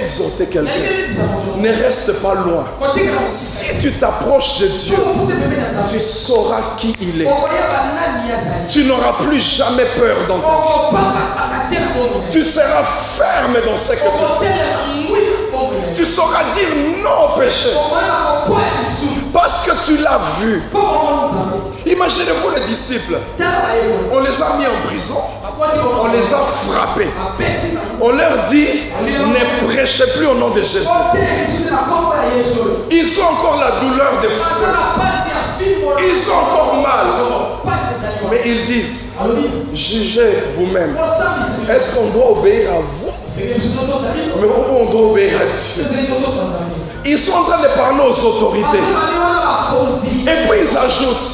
exhorter quelqu'un. Ne reste pas loin. Si tu t'approches de Dieu, tu sauras qui il est. Tu n'auras plus jamais peur dans ta vie. Tu seras ferme dans ce que tu fais. Tu sauras dire non au péché. Parce que tu l'as vu. Imaginez-vous les disciples. On les a mis en prison. On les a frappés. On leur dit, ne prêchez plus au nom de Jésus. Ils ont encore la douleur des fous. Ils ont encore mal. Mais ils disent, jugez vous-même. Est-ce qu'on doit obéir à vous? Mais on doit obéir à Dieu. Ils sont en train de parler aux autorités. Et puis ils ajoutent,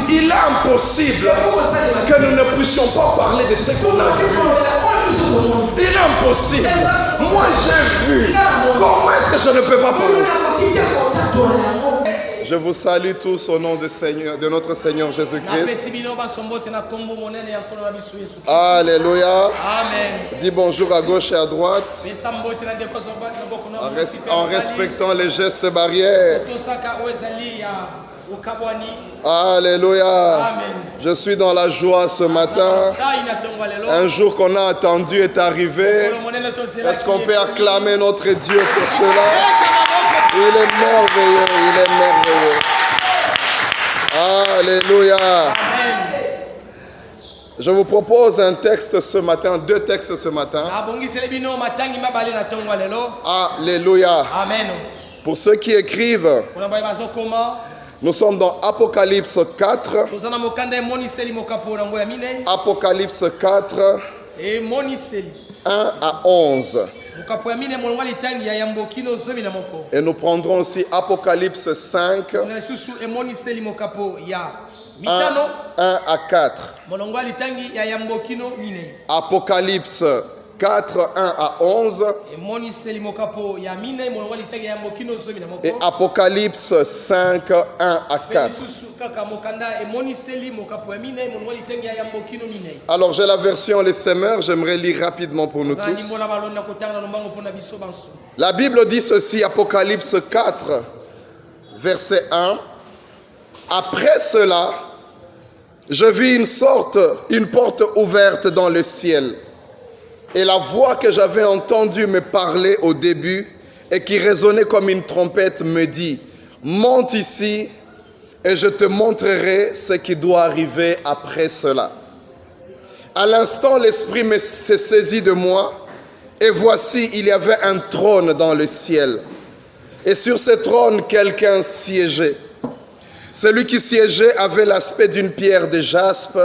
il est impossible que nous ne puissions pas parler de ce qu'on a vu. Il est impossible. Moi j'ai vu. Comment est-ce que je ne peux pas parler? Je vous salue tous au nom de notre Seigneur Jésus-Christ. Alléluia. Amen. Dis bonjour à gauche et à droite. En respectant les gestes barrières. Alléluia. Amen. Je suis dans la joie ce matin. Un jour qu'on a attendu est arrivé. Est-ce qu'on peut acclamer notre Dieu pour cela? Il est merveilleux, il est merveilleux. Alléluia. Amen. Je vous propose un texte ce matin, deux textes ce matin. Alléluia. Amen. Pour ceux qui écrivent, nous sommes dans Apocalypse 4. Apocalypse 4, 1 à 11. Et nous prendrons aussi Apocalypse 5, 1 à 4. Apocalypse 4, 1 à 11. Et Apocalypse 5, 1 à 4. Alors j'ai la version Les Semeurs, j'aimerais lire rapidement pour nous tous. La Bible dit ceci, Apocalypse 4, verset 1. Après cela, je vis une porte ouverte dans le ciel. Et la voix que j'avais entendue me parler au début et qui résonnait comme une trompette me dit, monte ici et je te montrerai ce qui doit arriver après cela. À l'instant, l'Esprit s'est saisi de moi et voici, il y avait un trône dans le ciel. Et sur ce trône, quelqu'un siégeait. Celui qui siégeait avait l'aspect d'une pierre de jaspe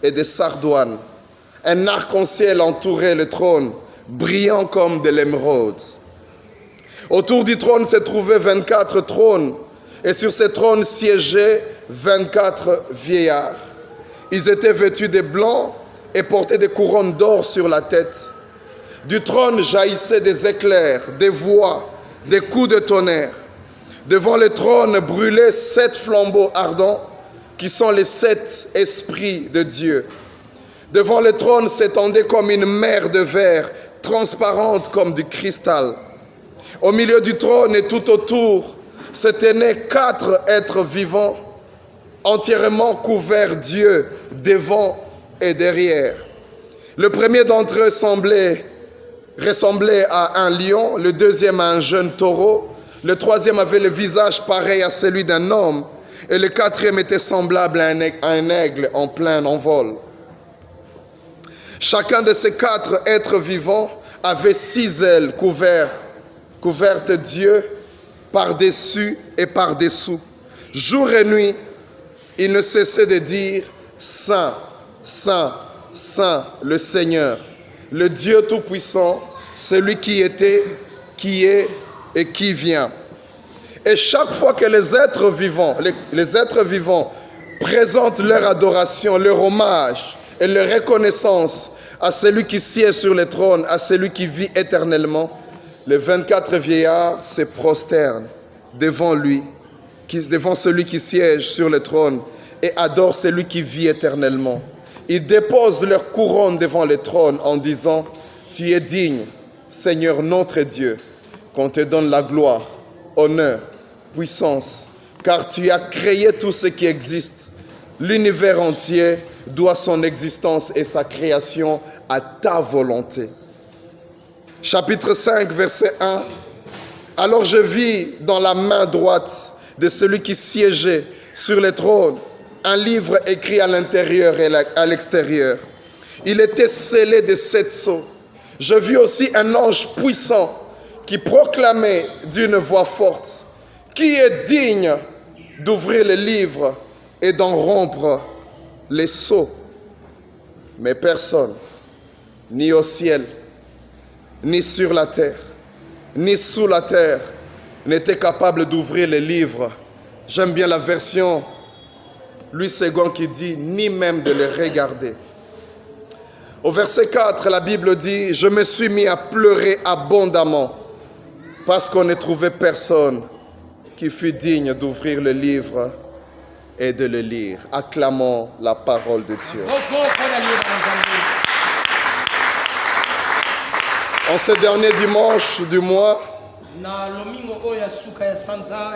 et de sardoine. Un arc-en-ciel entourait le trône, brillant comme de l'émeraude. Autour du trône se trouvaient 24 trônes, et sur ces trônes siégeaient 24 vieillards. Ils étaient vêtus de blanc et portaient des couronnes d'or sur la tête. Du trône jaillissaient des éclairs, des voix, des coups de tonnerre. Devant le trône brûlaient 7 flambeaux ardents, qui sont les 7 esprits de Dieu. Devant le trône s'étendait comme une mer de verre, transparente comme du cristal. Au milieu du trône et tout autour, se tenaient 4 êtres vivants, entièrement couverts d'yeux, devant et derrière. Le premier d'entre eux ressemblait à un lion, le deuxième à un jeune taureau, le troisième avait le visage pareil à celui d'un homme, et le quatrième était semblable à un aigle en plein envol. Chacun de ces 4 êtres vivants avait 6 ailes couvertes d'yeux par-dessus et par-dessous. Jour et nuit, il ne cessait de dire « Saint, Saint, Saint, le Seigneur, le Dieu Tout-Puissant, celui qui était, qui est et qui vient. » Et chaque fois que les êtres vivants présentent leur adoration, leur hommage et leur reconnaissance à celui qui siège sur le trône, à celui qui vit éternellement, les 24 vieillards se prosternent devant lui, devant celui qui siège sur le trône et adorent celui qui vit éternellement. Ils déposent leur couronne devant le trône en disant « Tu es digne, Seigneur notre Dieu, qu'on te donne la gloire, honneur, puissance, car tu as créé tout ce qui existe. L'univers entier doit son existence et sa création à ta volonté. Chapitre 5, verset 1. Alors je vis dans la main droite de celui qui siégeait sur le trône un livre écrit à l'intérieur et à l'extérieur. Il était scellé de 7 sceaux. Je vis aussi un ange puissant qui proclamait d'une voix forte: qui est digne d'ouvrir le livre et d'en rompre les sceaux? Mais personne, ni au ciel, ni sur la terre, ni sous la terre, n'était capable d'ouvrir les livres. J'aime bien la version Louis II qui dit « ni même de les regarder ». Au verset 4, la Bible dit « Je me suis mis à pleurer abondamment parce qu'on ne trouvait personne qui fut digne d'ouvrir le livre et de le lire. » Acclamons la parole de Dieu. En ce dernier dimanche du mois,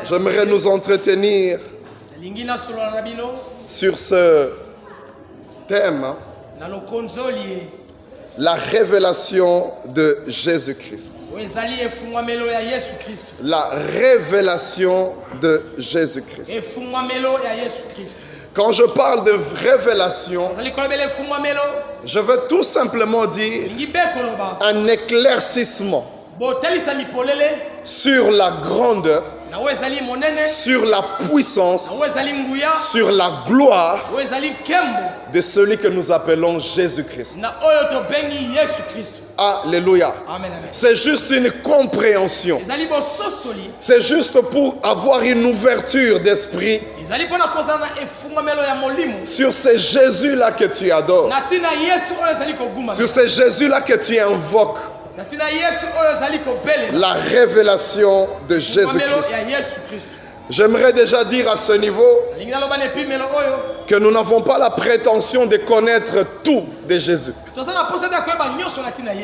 j'aimerais nous entretenir sur ce thème, la révélation de Jésus-Christ. La révélation de Jésus-Christ. Quand je parle de révélation, je veux tout simplement dire un éclaircissement sur la grandeur, sur la puissance, sur la gloire de celui que nous appelons Jésus-Christ. Alléluia. C'est juste une compréhension. C'est juste pour avoir une ouverture d'esprit sur ce Jésus-là que tu adores, sur ce Jésus-là que tu invoques. La révélation de Jésus-Christ. J'aimerais déjà dire à ce niveau que nous n'avons pas la prétention de connaître tout de Jésus.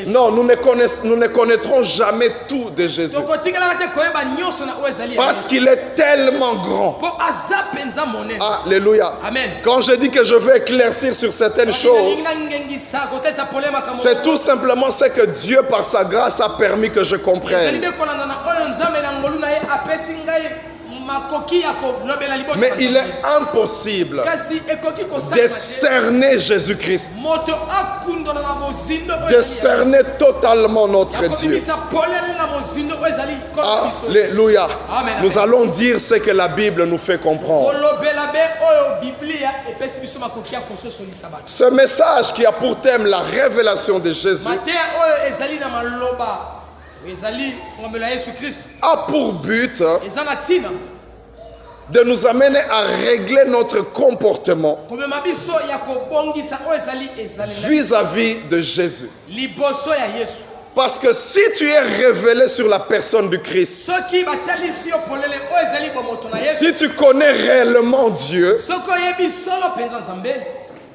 Non, nous ne connaîtrons jamais tout de Jésus. Parce qu'il est tellement grand. Alléluia. Quand je dis que je veux éclaircir sur certaines choses, c'est tout simplement ce que Dieu, par sa grâce, a permis que je comprenne. Mais il est impossible de cerner Jésus-Christ, de cerner totalement notre Dieu. Alléluia. Nous allons dire ce que la Bible nous fait comprendre. Ce message qui a pour thème la révélation de Jésus a pour but de nous amener à régler notre comportement vis-à-vis de Jésus. Parce que si tu es révélé sur la personne du Christ, si tu connais réellement Dieu,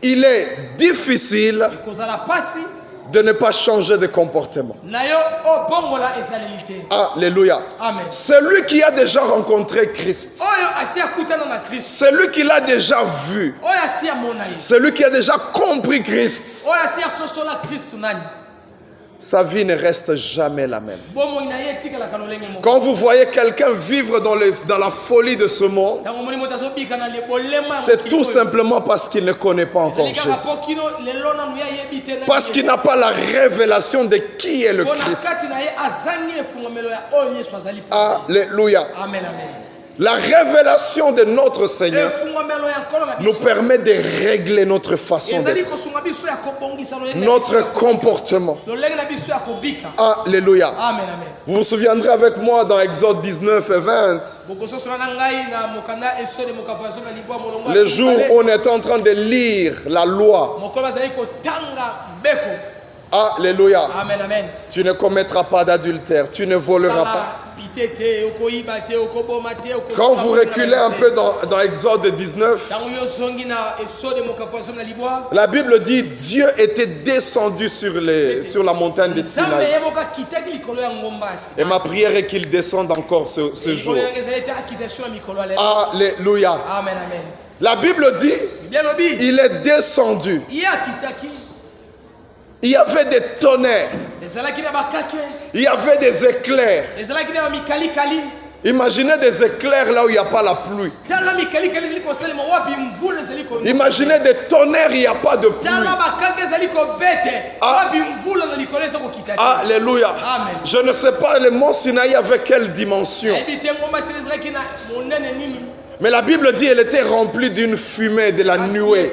il est difficile de ne pas changer de comportement. Alléluia. Celui qui a déjà rencontré Christ, celui qui l'a déjà vu, celui qui a déjà compris Christ, sa vie ne reste jamais la même. Quand vous voyez quelqu'un vivre dans la folie de ce monde, c'est tout simplement parce qu'il ne connaît pas encore Jésus. Parce qu'il n'a pas la révélation de qui est le Christ. Alléluia. La révélation de notre Seigneur nous permet de régler notre façon d'être, notre comportement. Alléluia. Vous vous souviendrez avec moi dans Exode 19 et 20, le jour où on est en train de lire la loi. Alléluia. Tu ne commettras pas d'adultère, tu ne voleras pas. Quand vous reculez un peu dans Exode 19, la Bible dit Dieu était descendu sur la montagne de Sinaï. Et ma prière est qu'il descende encore ce jour. Alléluia. Amen, amen. La Bible dit il est descendu. Il y avait des tonnerres. Il y avait des éclairs. Imaginez des éclairs là où il n'y a pas la pluie. Imaginez des tonnerres, il n'y a pas de pluie. Alléluia. Amen. Je ne sais pas le mont Sinaï avait quelle dimension. Mais la Bible dit qu'elle était remplie d'une fumée, de la nuée.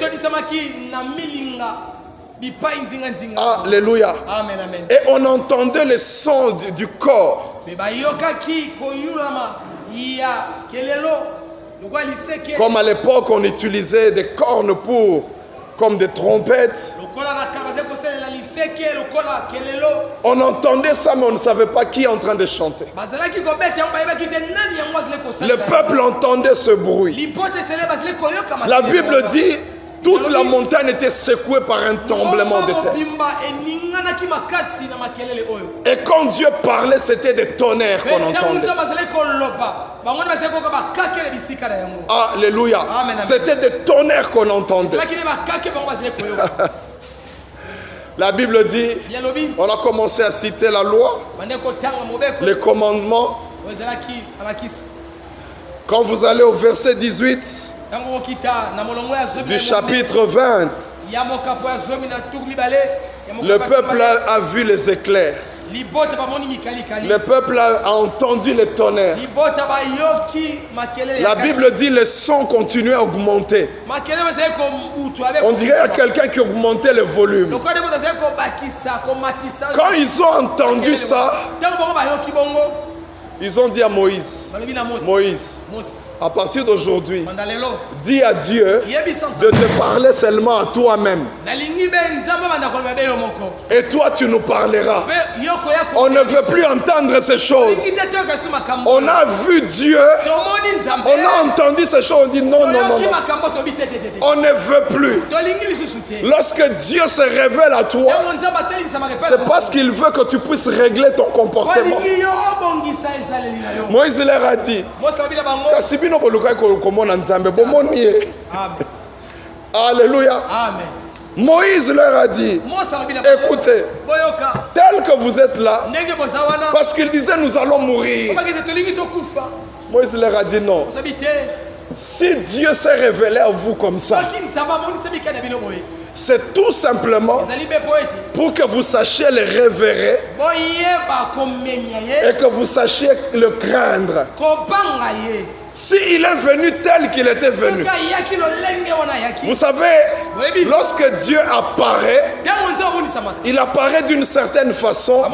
Alléluia. Amen, amen. Et on entendait le son du corps. Comme à l'époque, on utilisait des cornes comme des trompettes. On entendait ça, mais on ne savait pas qui est en train de chanter. Le peuple entendait ce bruit. La Bible dit toute la montagne était secouée par un tremblement de terre. Et quand Dieu parlait, c'était des tonnerres qu'on entendait. Alléluia. C'était des tonnerres qu'on entendait. La Bible dit, on a commencé à citer la loi, les commandements. Quand vous allez au verset 18 du chapitre 20, le peuple a vu les éclairs. Le peuple a entendu les tonnerres. La Bible dit que le son continuait à augmenter. On dirait qu'il y a quelqu'un qui augmentait le volume. Quand ils ont entendu ça, ils ont dit à Moïse, Moïse, à partir d'aujourd'hui, dis à Dieu de te parler seulement à toi-même. Et toi, tu nous parleras. On ne veut plus entendre ces choses. On a vu Dieu. On a entendu ces choses. On dit non, non, non, non. On ne veut plus. Lorsque Dieu se révèle à toi, c'est parce qu'il veut que tu puisses régler ton comportement. Moïse leur a dit, alléluia. Amen. Moïse leur a dit, écoutez, tel que vous êtes là, parce qu'il disait nous allons mourir. Moïse leur a dit non. Si Dieu s'est révélé à vous comme ça, c'est tout simplement pour que vous sachiez le révérer et que vous sachiez le craindre. S'il est venu tel qu'il était venu. Vous savez, lorsque Dieu apparaît, il apparaît d'une certaine façon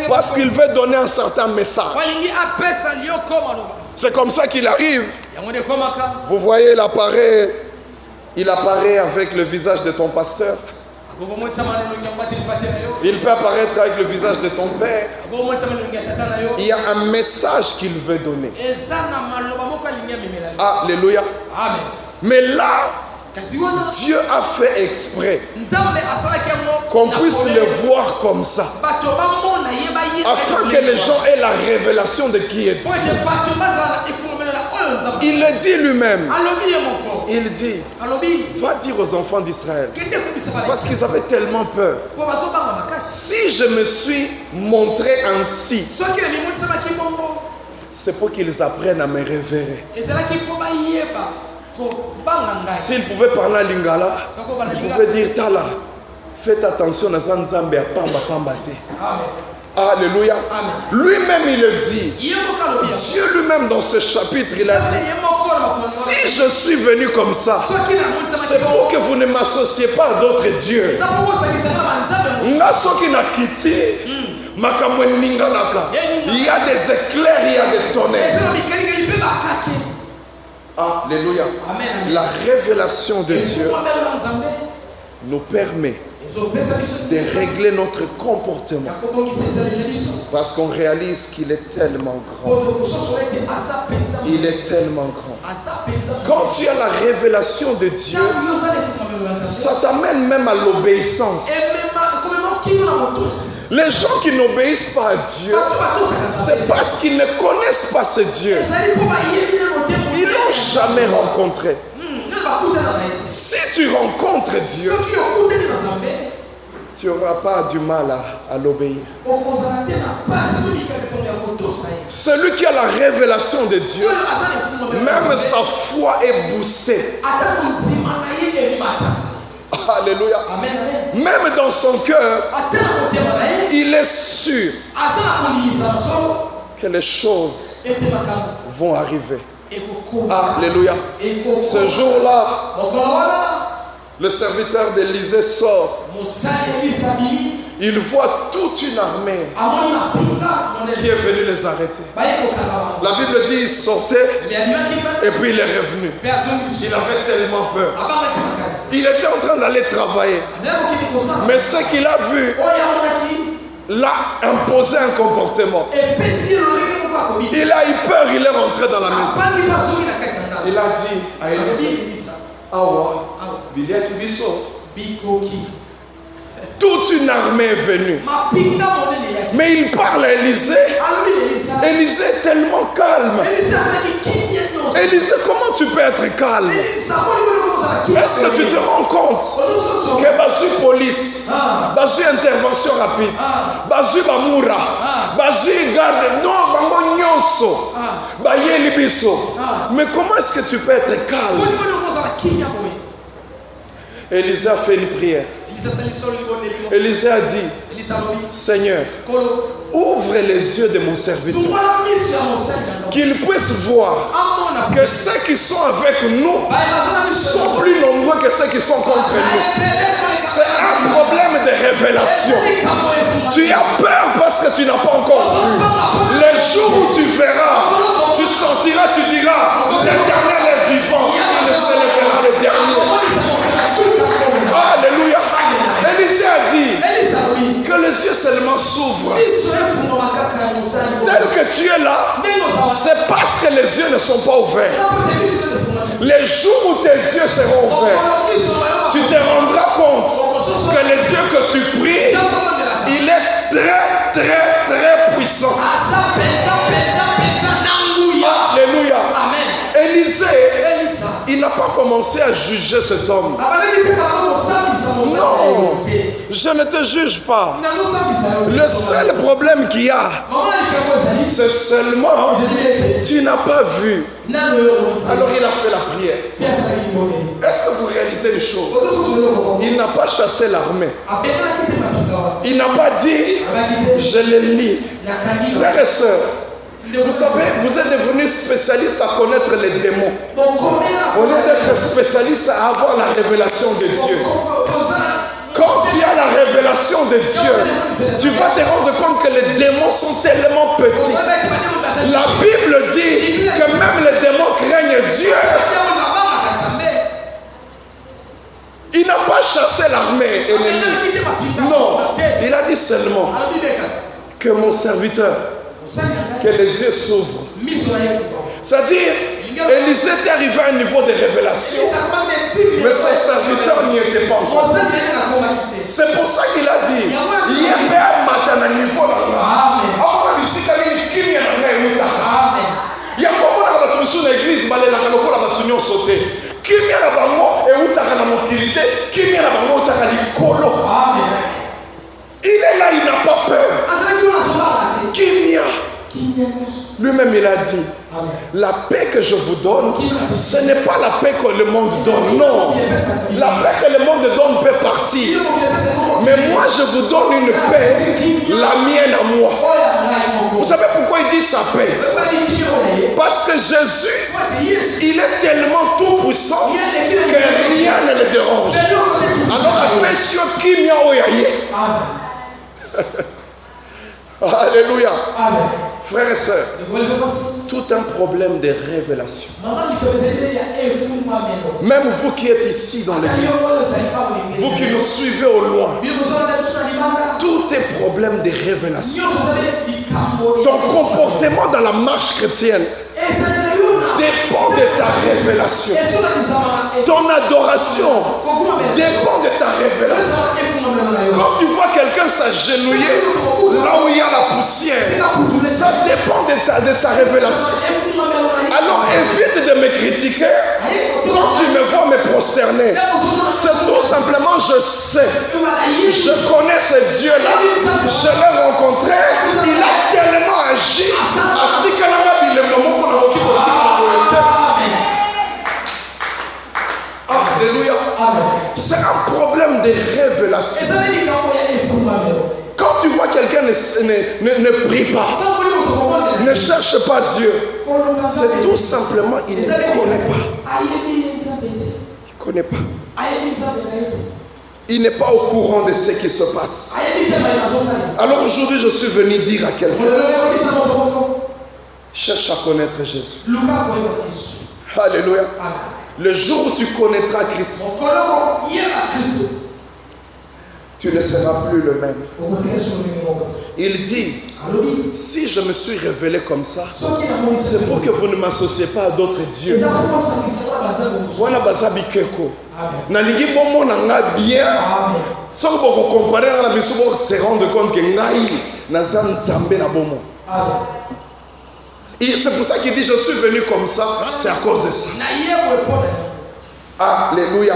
parce qu'il veut donner un certain message. C'est comme ça qu'il arrive. Vous voyez, il apparaît avec le visage de ton pasteur. Il peut apparaître avec le visage de ton père. Il y a un message qu'il veut donner. Alléluia. Mais là, Dieu a fait exprès qu'on puisse le voir comme ça, afin que les gens aient la révélation de qui est Dieu. Il le dit lui-même. Il dit, va dire aux enfants d'Israël, parce qu'ils avaient tellement peur. Si je me suis montré ainsi, c'est pour qu'ils apprennent à me révérer. S'ils pouvaient parler à Lingala, ils pouvaient dire, Tala, faites attention à Zanzambe à Pamba Pambate. Alléluia. Lui-même il le dit. Dieu lui-même dans ce chapitre il a dit, si je suis venu comme ça, c'est pour que vous ne m'associez pas à d'autres dieux. Il y a des éclairs, il y a des tonnerres. Alléluia. La révélation de Dieu nous permet de régler notre comportement. Parce qu'on réalise qu'il est tellement grand. Il est tellement grand. Quand tu as la révélation de Dieu, ça t'amène même à l'obéissance. Les gens qui n'obéissent pas à Dieu, c'est parce qu'ils ne connaissent pas ce Dieu. Ils ne l'ont jamais rencontré. Si tu rencontres Dieu, tu n'auras pas du mal à l'obéir. Celui qui a la révélation de Dieu, même sa foi est boostée. Alléluia. Même dans son cœur, il est sûr que les choses vont arriver. Alléluia. Ce jour-là, le serviteur d'Élisée sort. Il voit toute une armée qui est venue les arrêter. La Bible dit qu'il sortait et puis il est revenu. Il avait tellement peur. Il était en train d'aller travailler. Mais ce qu'il a vu l'a imposé un comportement. Il a eu peur, il est rentré dans la maison. Il a dit à Élisée, Awa, Biliaki Biso. Toute une armée est venue. Mais il parle à Élisée. Élisée est tellement calme. Élisée, comment tu peux être calme? Est-ce que tu te rends compte que Basu police, Basu intervention rapide, Basu Bamura, Basu garde, non, Bango Nyonso, Baye Libiso. Mais comment est-ce que tu peux être calme? Élisée a fait une prière. Élisée a dit, Seigneur, ouvre les yeux de mon serviteur, qu'il puisse voir que ceux qui sont avec nous sont plus nombreux que ceux qui sont contre nous. C'est un problème de révélation. Tu as peur parce que tu n'as pas encore vu. Les jours où tu verras, tu sortiras, tu diras, l'Éternel est vivant, il se lèvera le dernier. Alléluia. Élisée a dit que les yeux seulement s'ouvrent. Tel que tu es là, c'est parce que les yeux ne sont pas ouverts. Les jours où tes yeux seront ouverts, tu te rendras compte que le Dieu que tu pries, il est très, très, très puissant. Alléluia. Élisée, il n'a pas commencé à juger cet homme. Non, je ne te juge pas. Le seul problème qu'il y a, c'est seulement tu n'as pas vu. Alors il a fait la prière. Est-ce que vous réalisez une chose? Il n'a pas chassé l'armée. Il n'a pas dit je les lis. Frères et sœurs, vous savez, vous êtes devenus spécialistes à connaître les démons. Au lieu d'être spécialiste à avoir la révélation de Dieu. Quand tu as la révélation de Dieu, tu vas te rendre compte que les démons sont tellement petits. La Bible dit que même les démons craignent Dieu. Il n'a pas chassé l'armée ennemie. Non, il a dit seulement que mon serviteur, que les yeux s'ouvrent. C'est-à-dire, Élisée était arrivé à un niveau de révélation, mais son serviteur n'y était pas encore. C'est pour ça qu'il a dit, il y a un matin à niveau là. Il y a un moment dans l'église, il y a un moment dans l'église, sauté. Kimia na bango et utaka na mokilité, kimia na bango utaka likolo. Il est là, il n'a pas peur. Kimia. Lui-même il a dit, la paix que je vous donne, ce n'est pas la paix que le monde donne, non. La paix que le monde donne peut partir. Mais moi je vous donne une paix, la mienne à moi. Vous savez pourquoi il dit sa paix? Parce que Jésus, il est tellement tout puissant que rien ne le dérange. Alors la paix sur qui m'a oyaye. Alléluia. Frères et sœurs, tout un problème de révélation. Même vous qui êtes ici dans l'église, vous qui nous suivez au loin, tout est problème de révélation. Ton comportement dans la marche chrétienne dépend de ta révélation. Ton adoration dépend de ta révélation. Quand tu vois quelqu'un s'agenouiller là où il y a la poussière, ça dépend de sa révélation. Alors évite de me critiquer quand tu me vois me prosterner. C'est tout simplement, je sais, je connais ce Dieu-là, je l'ai rencontré, il a tellement agi. Alléluia. C'est un problème de révélation. Quand tu vois quelqu'un ne prie pas, ne cherche pas Dieu, c'est tout simplement il ne connaît pas. Il ne connaît pas. Il n'est pas au courant de ce qui se passe. Alors aujourd'hui, je suis venu dire à quelqu'un, cherche à connaître Jésus. Alléluia. Le jour où tu connaîtras Christ, tu ne seras plus le même. Il dit, si je me suis révélé comme ça, c'est pour que vous ne m'associez pas à d'autres dieux. Voilà bazabi keko. Nalingi bomo nanga bien. Si vous comparez à la mission, vous se rendre compte que ngai nazam zambe na bomo. C'est pour ça qu'il dit je suis venu comme ça, c'est à cause de ça. Alléluia.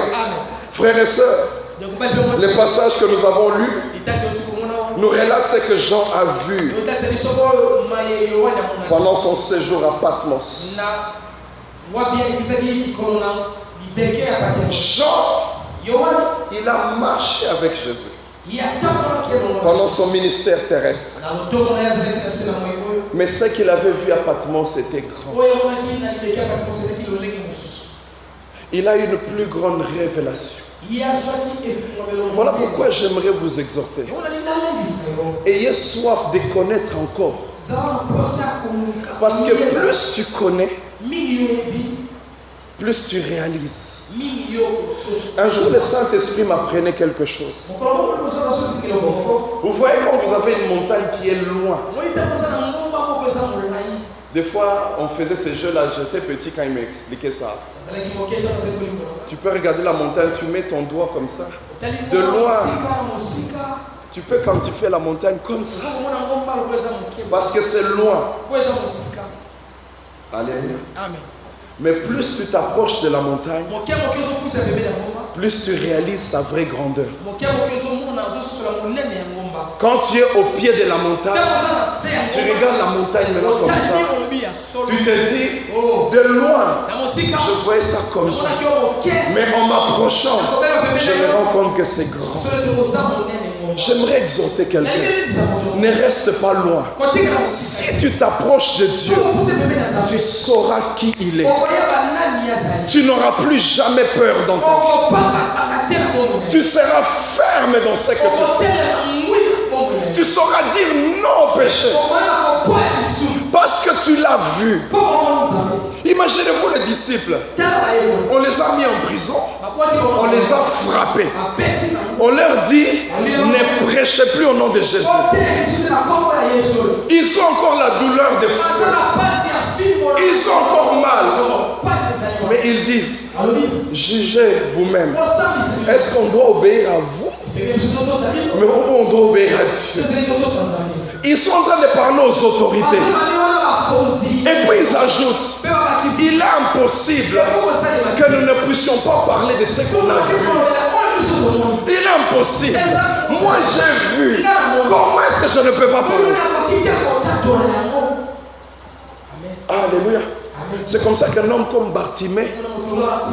Frères et sœurs, le passage que nous avons lu nous relate ce que Jean a vu pendant son séjour à Patmos. Jean, il a marché avec Jésus pendant son ministère terrestre. Mais ce qu'il avait vu à Patmos était grand. Il a une plus grande révélation. Voilà pourquoi j'aimerais vous exhorter. Ayez soif de connaître encore. Parce que plus tu connais, plus tu réalises. Un jour, le Saint-Esprit m'apprenait quelque chose. Vous voyez quand vous avez une montagne qui est loin. Des fois, on faisait ces jeux-là. J'étais petit quand il m'expliquait ça. Tu peux regarder la montagne, tu mets ton doigt comme ça. De loin, tu peux quantifier la montagne comme ça. Parce que c'est loin. Alléluia. Mais plus tu t'approches de la montagne, plus tu réalises sa vraie grandeur. Quand tu es au pied de la montagne, tu regardes la montagne maintenant comme ça. Tu te dis, de loin, je voyais ça comme ça. Mais en m'approchant, je me rends compte que c'est grand. J'aimerais exhorter quelqu'un. Ne reste pas loin. Si tu t'approches de Dieu, tu sauras qui il est. Tu n'auras plus jamais peur dans ta vie. Tu seras ferme dans ce que tu fais. Tu sauras dire non au péché. Parce que tu l'as vu. Imaginez-vous les disciples. On les a mis en prison. On les a frappés. On leur dit, ne prêchez plus au nom de Jésus. Ils ont encore la douleur des fous. Ils ont encore mal. Mais ils disent, jugez vous-même. Est-ce qu'on doit obéir à vous? Mais on doit obéir à Dieu. Ils sont en train de parler aux autorités. Et puis ils ajoutent, il est impossible que nous ne puissions pas parler de ce qu'on a vu. Il est impossible. Moi j'ai vu. Comment est-ce que je ne peux pas parler? Alléluia. C'est comme ça qu'un homme comme Bartimée,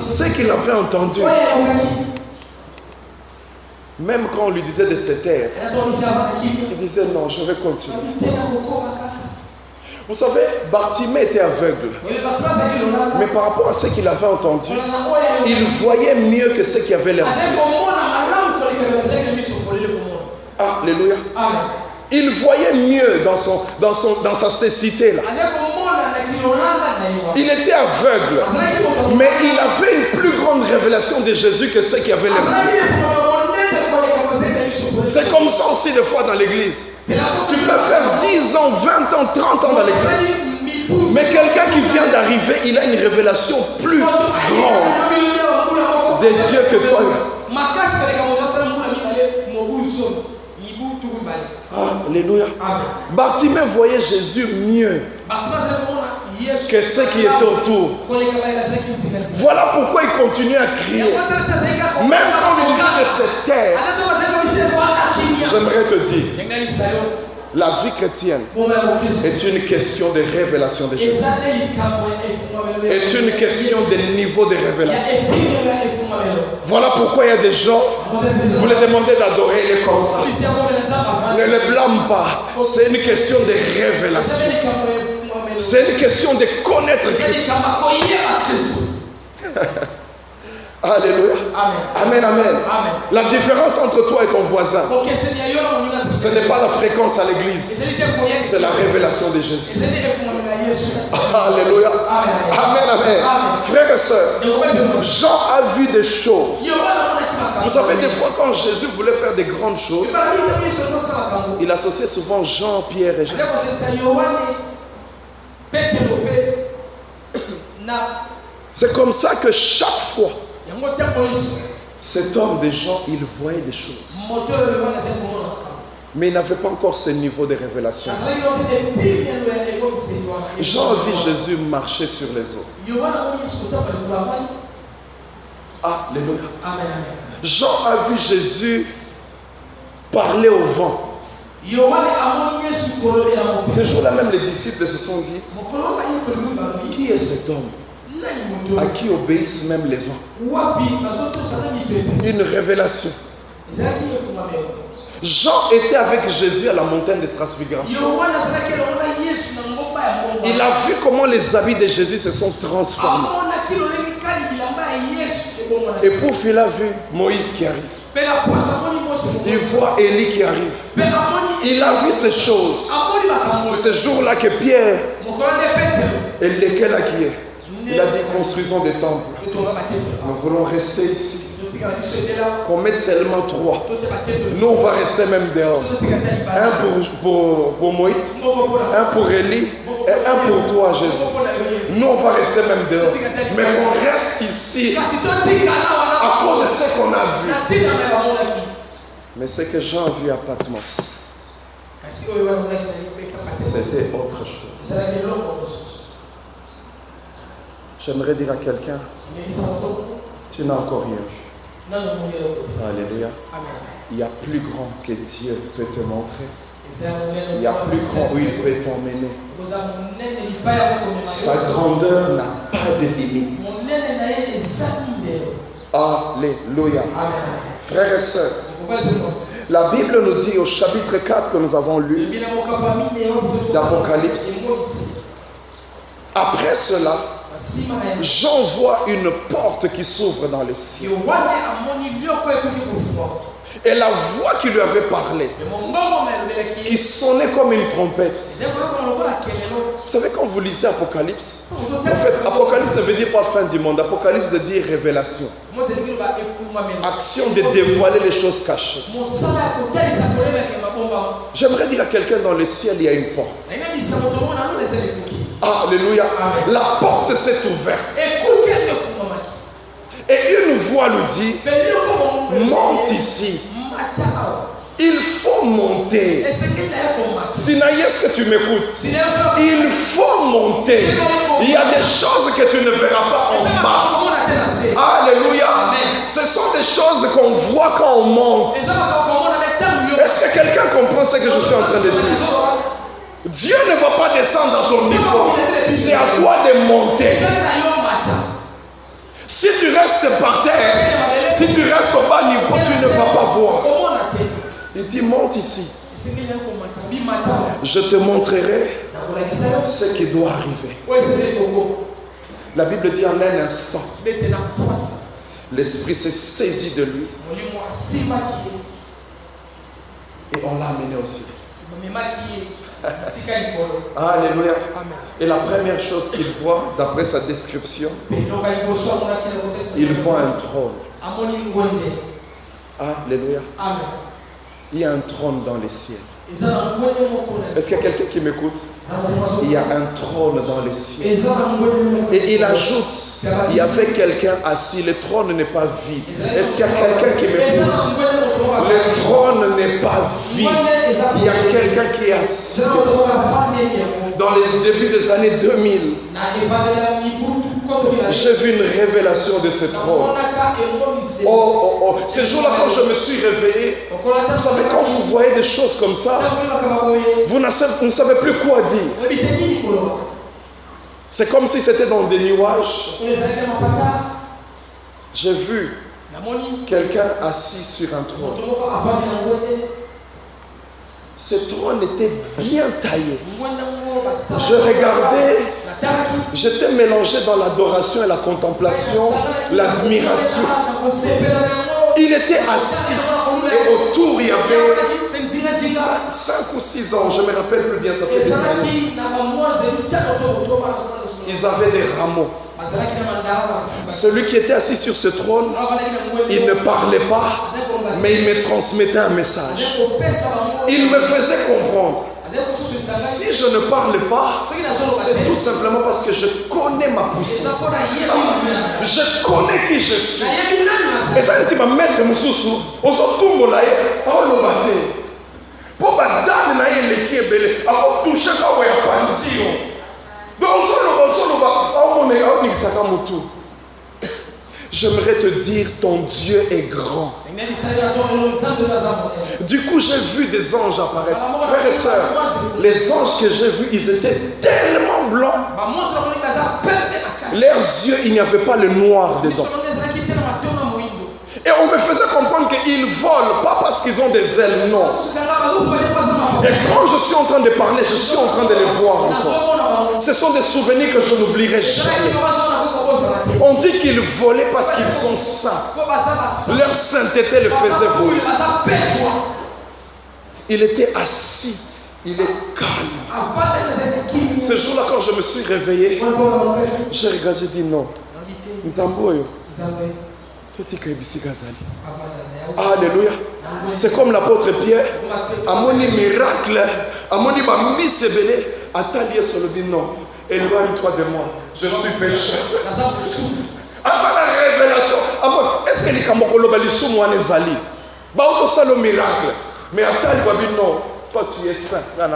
ce qu'il avait entendu, même quand on lui disait de se taire, il disait non, je vais continuer. Vous savez, Bartimée était aveugle. Mais par rapport à ce qu'il avait entendu, il voyait mieux que ceux qui avaient l'air. Alléluia. Il voyait mieux dans sa cécité là. Il était aveugle, mais il avait une plus grande révélation de Jésus que ceux qui avaient les yeux. C'est comme ça aussi des fois dans l'église. Tu peux faire 10 ans, 20 ans, 30 ans dans l'église. Mais quelqu'un qui vient d'arriver, il a une révélation plus grande de Dieu que toi. Alléluia. Bartimée voyait Jésus mieux que ceux qui étaient autour. Voilà pourquoi il continuait à crier. Même quand il disait de se taire. J'aimerais te dire, la vie chrétienne est une question de révélation de Jésus. Est une question de niveau de révélation. Voilà pourquoi il y a des gens, vous les demandez d'adorer, il est comme ça. Ne les blâme pas. C'est une question de révélation. C'est une question de connaître Christ. Alléluia. Amen, amen. La différence entre toi et ton voisin, ce n'est pas la fréquence à l'église, c'est la révélation de Jésus. Alléluia. Amen, amen. Frères et sœurs, Jean a vu des choses. Vous savez, des fois, quand Jésus voulait faire des grandes choses, il associait souvent Jean, Pierre et Jean. C'est comme ça que chaque fois, cet homme de Jean, il voyait des choses. Mais il n'avait pas encore ce niveau de révélation. Jean a vu Jésus marcher sur les eaux. Alléluia. Jean a vu Jésus parler au vent. Ce jour-là, même les disciples se sont dit, qui est cet homme à qui obéissent même les vents? Une révélation. Jean était avec Jésus à la montagne de Transfiguration. Il a vu comment les habits de Jésus se sont transformés. Et puis il a vu Moïse qui arrive. Il voit Élie qui arrive. Il a vu ces choses. C'est ce jour-là que Pierre et lequel a qui est. Il a dit, construisons des temples. Nous voulons rester ici. Qu'on mette seulement 3. Nous, on va rester même dehors. Un pour Moïse, un pour Élie et un pour toi, Jésus. Nous, on va rester même dehors. Mais qu'on reste ici à cause de ce qu'on a vu. Mais ce que Jean a vu à Patmos, c'était autre chose. J'aimerais dire à quelqu'un, tu n'as encore rien vu. Alléluia. Il y a plus grand que Dieu peut te montrer. Il y a plus grand où il peut t'emmener. Sa grandeur n'a pas de limite. Alléluia. Frères et sœurs, la Bible nous dit au chapitre 4 que nous avons lu d'Apocalypse, après cela, Jean voit une porte qui s'ouvre dans le ciel. Et la voix qui lui avait parlé, qui sonnait comme une trompette. Vous savez, quand vous lisez Apocalypse, en fait, Apocalypse ne veut dire pas fin du monde. Apocalypse veut dire révélation. Action de dévoiler les choses cachées. J'aimerais dire à quelqu'un, dans le ciel, il y a une porte. Alléluia. La porte s'est ouverte. Et une voix lui dit, monte ici. Il faut monter. Sinaï, est-ce que tu m'écoutes? Il faut monter. Il y a des choses que tu ne verras pas en bas. Alléluia. Ce sont des choses qu'on voit quand on monte. Est-ce que quelqu'un comprend ce que je suis en train de dire? Dieu ne va pas descendre à ton niveau. C'est à toi de monter. Si tu restes par terre, si tu restes au bas niveau, tu ne vas pas voir. Il dit, monte ici. Je te montrerai ce qui doit arriver. La Bible dit en un instant, l'Esprit s'est saisi de lui. Et on l'a amené aussi. Alléluia. Amen. Et la première chose qu'il voit, d'après sa description, il voit un trône. Alléluia. Amen. Il y a un trône dans les cieux. Est-ce qu'il y a quelqu'un qui m'écoute? Il y a un trône dans les cieux. Et il ajoute, il y avait quelqu'un assis. Le trône n'est pas vide. Est-ce qu'il y a quelqu'un qui m'écoute? Le trône n'est pas vide. Il y a quelqu'un qui est assis. Dans les débuts des années 2000, j'ai vu une révélation de ce trône. Ce jour-là, quand je me suis réveillé, vous savez, quand vous voyez des choses comme ça, vous ne savez plus quoi dire. C'est comme si c'était dans des nuages. J'ai vu quelqu'un assis sur un trône. Ce trône était bien taillé. Je regardais, j'étais mélangé dans l'adoration et la contemplation, l'admiration. Il était assis et autour il y avait 5 ou 6 ans, je ne me rappelle plus bien, ça fait des années. Ils avaient des rameaux. Celui qui était assis sur ce trône, il ne parlait pas, mais il me transmettait un message. Il me faisait comprendre. Si je ne parle pas, c'est tout simplement parce que je connais ma puissance. Je connais qui je suis. Et ça, tu vas mettre mon sous-sous. Au tout mon laïe, oh le bâté. Pour badane na yele qui est belé, à toucher quand on est panzi. Donc j'aimerais te dire, ton Dieu est grand. Du coup, j'ai vu des anges apparaître. Frères et sœurs, les anges que j'ai vus, ils étaient tellement blancs. Leurs yeux, il n'y avait pas le noir dedans. Et on me faisait comprendre qu'ils volent, pas parce qu'ils ont des ailes, non. Et quand je suis en train de parler, je suis en train de les voir encore. Ce sont des souvenirs que je n'oublierai jamais. On dit qu'ils volaient parce qu'ils sont saints. Leur sainteté le faisait voler. Il était assis, il est calme. Ce jour-là, quand je me suis réveillé, j'ai regardé, j'ai dit non. Nzamboyo. Alléluia. C'est comme l'apôtre Pierre. À mon miracle, à mon misébélé, à talier sur le dit non. Éloigne-toi de moi. Je suis pécheur. À la révélation. Est-ce que les Kamokolo Balisou moi les ali? Bah auto ça le miracle. Mais à tali babi non. Toi tu es saint. À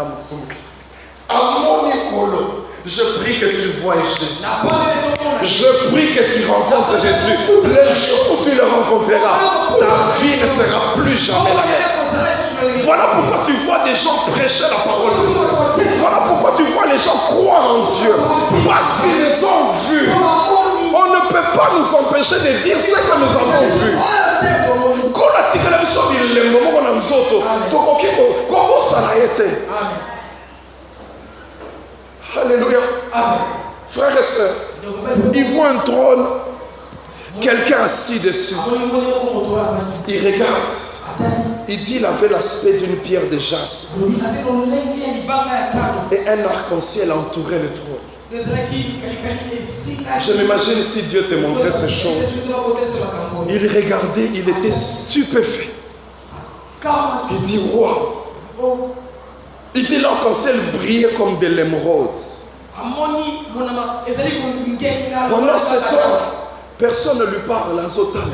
mon écolo. Je prie que tu vois Jésus. Je prie que tu rencontres Jésus. Le jour où tu le rencontreras, ta vie ne sera plus jamais la même. Voilà pourquoi tu vois des gens prêcher la parole de Dieu. Voilà pourquoi tu vois les gens croire en Dieu. Parce qu'ils ont vu. On ne peut pas nous empêcher de dire ce que nous avons vu. Alléluia. Frères et sœurs, il voit un trône, quelqu'un assis dessus. Il regarde. Il dit qu'il avait l'aspect d'une pierre de jaspe. Et un arc-en-ciel entourait le trône. Je m'imagine si Dieu te montrait ces choses. Il regardait, il était stupéfait. Il dit, waouh. Il dit l'arc-en-ciel brillait comme de l'émeraude. Pendant ce temps, personne ne lui parle à Zotala.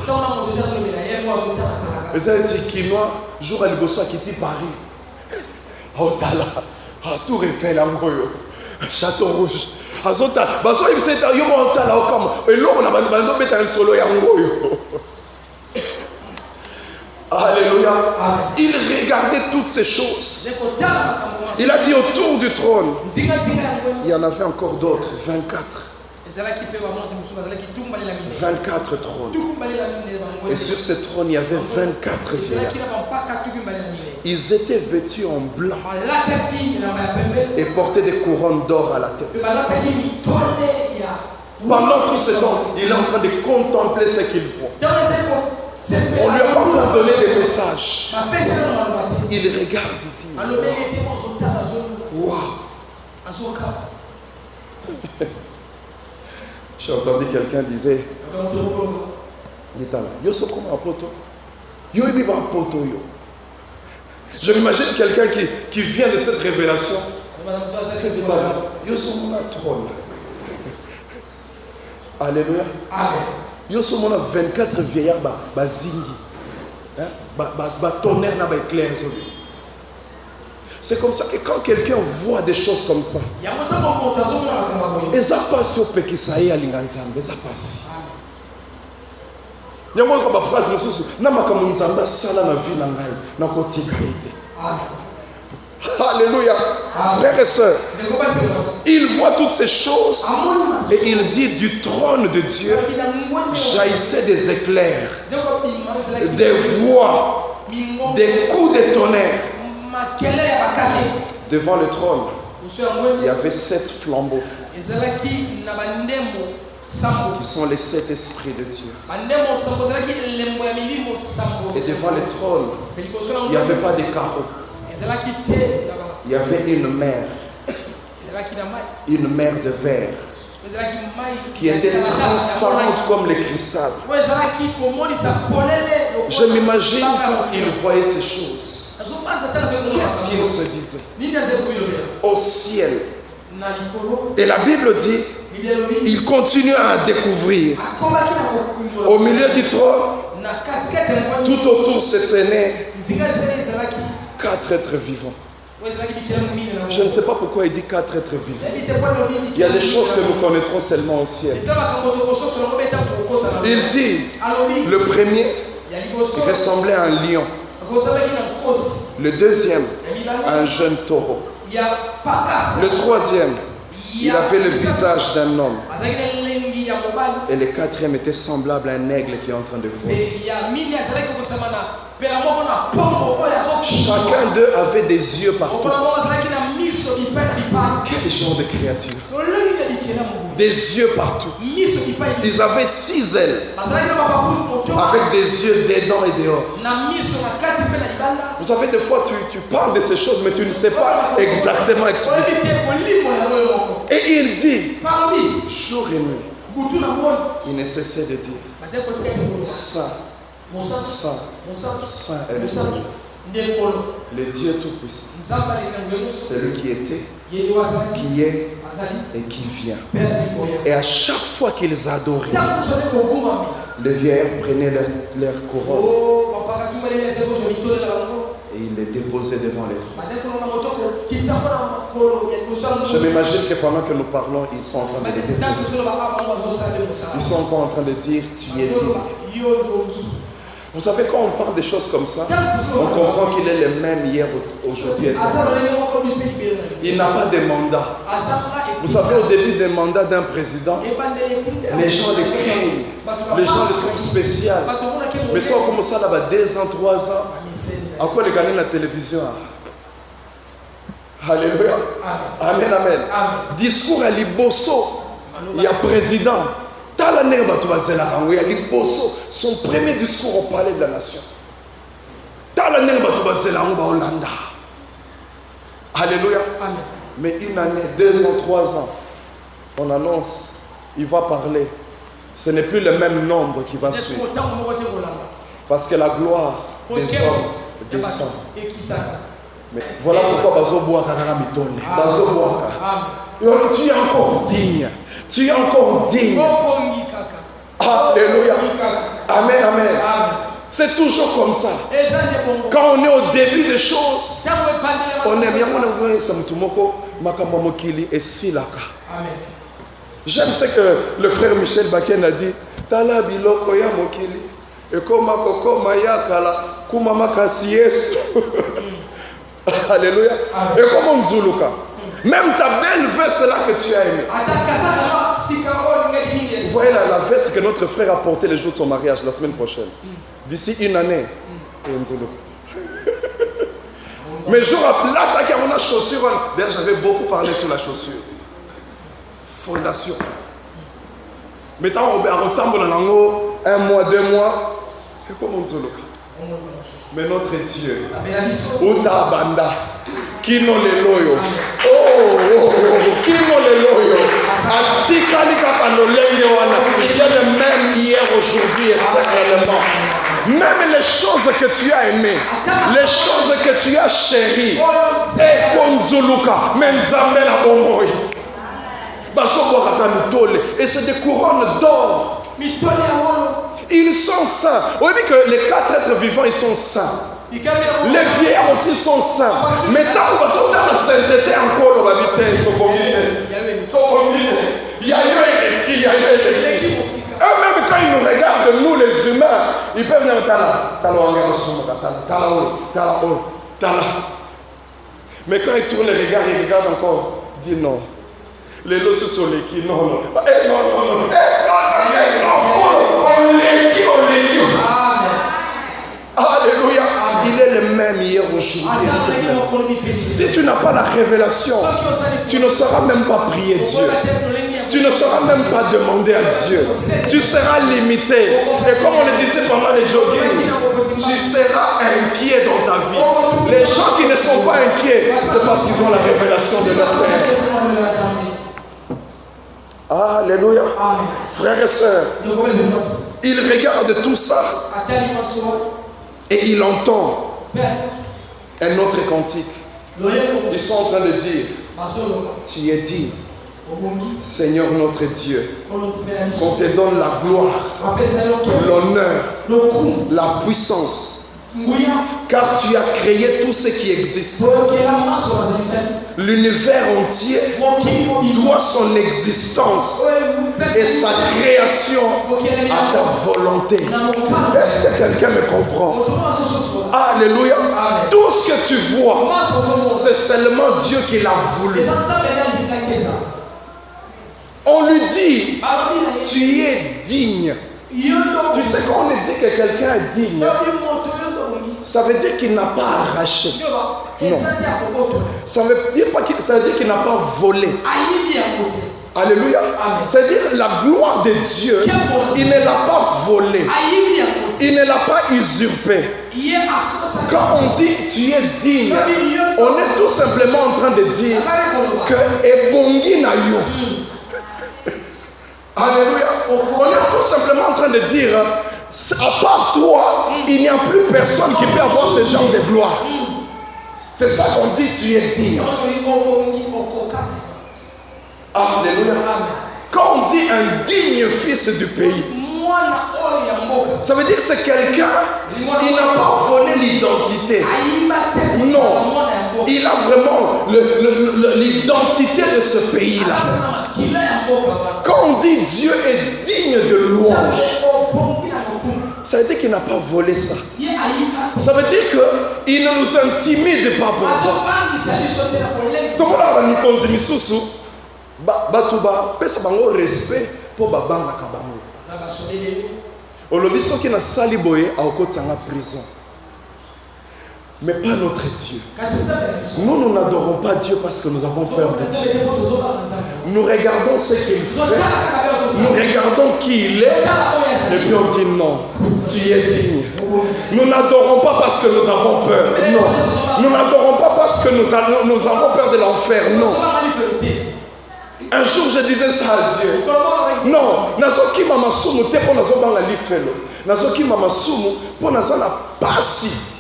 Ils ont dit Kinois, jour à Liboso qui dit Paris. Otala, à tout Eiffel, Château Rouge. À Zotala, il s'est dit Otala, et là on a mis un solo Yangoyo. Alléluia. Il regardait toutes ces choses. Il a dit autour du trône. Il y en avait encore d'autres, 24. 24 trônes. Et sur ces trônes, il y avait 24 vieillards. Ils étaient vêtus en blanc et portaient des couronnes d'or à la tête. Pendant tout ce temps, il est en train de contempler ce qu'il voit. On ne lui a pas encore donné des messages. Il regarde, il dit, wow. J'ai entendu quelqu'un disait, je m'imagine quelqu'un qui vient de cette révélation. Alléluia. Yo sommes 24 vieillards bazingi. Tonnerre n'a pas éclair. C'est comme ça que quand quelqu'un voit des choses comme ça, et ça passe au Pékisaï à Linganzambe, ça passe. Il y a une phrase, alléluia. Frères et sœurs, il voit toutes ces choses et il dit du trône de Dieu jaillissaient des éclairs, des voix, des coups de tonnerre. Devant le trône, il y avait 7 flambeaux qui sont les 7 esprits de Dieu. Et devant le trône, il n'y avait pas de carreaux. Il y avait une mer de verre qui était transparente comme le cristal. Je m'imagine quand il voyait ces choses. Qu'est-ce qu'il se disait? Au ciel. Et la Bible dit, il continue à découvrir. Au milieu du trône, tout autour se tenaient 4 êtres vivants. Je ne sais pas pourquoi il dit 4 êtres vivants. Il y a des choses que nous connaîtrons seulement au ciel. Il dit, le premier ressemblait à un lion. Le deuxième, un jeune taureau. Le troisième, il avait le visage d'un homme. Et le quatrième était semblable à un aigle qui est en train de voler. Chacun d'eux avait des yeux partout. Quel genre de créature? Des yeux partout. Ils avaient 6 ailes avec des yeux dedans et dehors. Vous savez, des fois tu parles de ces choses mais tu ne sais pas exactement expliquer. Et il dit, jour et nuit, il ne cessait de dire, Saint, Saint, Saint est le Seigneur, le Dieu Tout-Puissant. C'est lui qui était, qui est et qui vient. Et à chaque fois qu'ils adoraient, les vieillards prenaient leur couronne et ils les déposaient devant les trônes. Je m'imagine que pendant que nous parlons, ils sont en train de les déposer. Ils sont encore en train de dire, tu es digne. Vous savez, quand on parle des choses comme ça, on comprend qu'il est le même hier, aujourd'hui. Il n'a pas de mandat. Vous savez, au début des mandats d'un président, les gens le craignent. Les gens le trouvent spécial. Mais ça, comme ça, là-bas, 2 ans, 3 ans, à quoi les gagner la télévision? Alléluia. Amen, amen. Discours à Liboso, il y a président. Son premier discours au palais de la nation. Alléluia. Amen. Mais une année, 2 ans, 3 ans, on annonce, il va parler. Ce n'est plus le même nombre qui va suivre. Parce que la gloire des hommes descend. Mais voilà pourquoi tu es encore digne. Tu es encore digne. Alléluia. Amen, amen. C'est toujours comme ça. Quand on est au début des choses, on aime bien. J'aime ce que le frère Michel Baken a dit. Tala biloko ya mokili. Et comme koko mayakala kumama kasi Yesu. Alléluia. Et comme Mzuluka. Même ta belle veste là que tu as aimée. Vous voyez la veste que notre frère a portée le jour de son mariage, la semaine prochaine. D'ici une année. Mais jour après, là, on a chaussure. D'ailleurs, j'avais beaucoup parlé sur la chaussure. Fondation. Mais tant on retombe dans 1 mois, 2 mois. Et comment on Mais notre Dieu, Uta Banda, Kino Leloyo, Kino Leloyo, Atikali Kakalolenge Wana, il est le même hier, aujourd'hui, éternellement. Même les choses que tu as aimées, les choses que tu as chéries, et Konzuluka, Menzamela Bomoy, et c'est des couronnes d'or. Ils sont saints. Vous voyez que les 4 êtres vivants, ils sont saints. Les vieillards aussi sont saints. Mais tant que la sainteté encore, on va eux-mêmes, quand ils nous regardent, nous les humains, ils peuvent dire mais quand ils tournent les regards, ils regardent encore, disent non. Les lots sur les qui, non, non. Alléluia. Il est le même hier, aujourd'hui. Si tu n'as pas la révélation, tu ne sauras même pas prier Dieu. Tu ne sauras même pas demander à Dieu. Tu seras limité. Et comme on le disait pendant les jogging, tu seras inquiet dans ta vie. Les gens qui ne sont pas inquiets, c'est parce qu'ils ont la révélation de leur Père. Alléluia. Frères et sœurs, il regarde tout ça et il entend un autre cantique. Ils sont en train de dire, tu es dit, Seigneur notre Dieu, qu'on te donne la gloire, l'honneur, la puissance, car tu as créé tout ce qui existe. L'univers entier doit son existence et sa création à ta volonté. Est-ce que quelqu'un me comprend? Alléluia. Tout ce que tu vois, c'est seulement Dieu qui l'a voulu. On lui dit, tu es digne. Tu sais, quand on dit que quelqu'un est digne, ça veut dire qu'il n'a pas arraché. Non. Ça veut dire qu'il n'a pas volé. Alléluia. Ça veut dire la gloire de Dieu, il ne l'a pas volée. Il ne l'a pas usurpée. Quand on dit tu es digne, on est tout simplement en train de dire que Ebongi na yo. Alléluia. On est tout simplement en train de dire, à part toi, il n'y a plus personne qui peut avoir ce genre de gloire. C'est ça qu'on dit, tu es digne. Alléluia. Quand on dit un digne fils du pays, ça veut dire que c'est quelqu'un qui n'a pas volé l'identité. Non. Il a vraiment l'identité de ce pays-là. Quand on dit Dieu est digne de louange, ça veut dire qu'il n'a pas volé ça. Ça veut dire qu'il ne nous intimide pas pour ça. Respect pour babanga kabango. Olobi soki na sali boye aokotsanga prison. Mais pas notre Dieu. Nous n'adorons pas Dieu parce que nous avons peur de Dieu. Nous regardons ce qu'il fait. Nous regardons qui il est. Et puis on dit non, tu es digne. Nous n'adorons pas parce que nous avons peur. Non. Nous n'adorons pas parce que nous avons peur de l'enfer. Non. Un jour je disais ça à Dieu. Non, nazoki mama sumu te po nazo banga lifelo. Nazoki mama sumu po nazana pasi.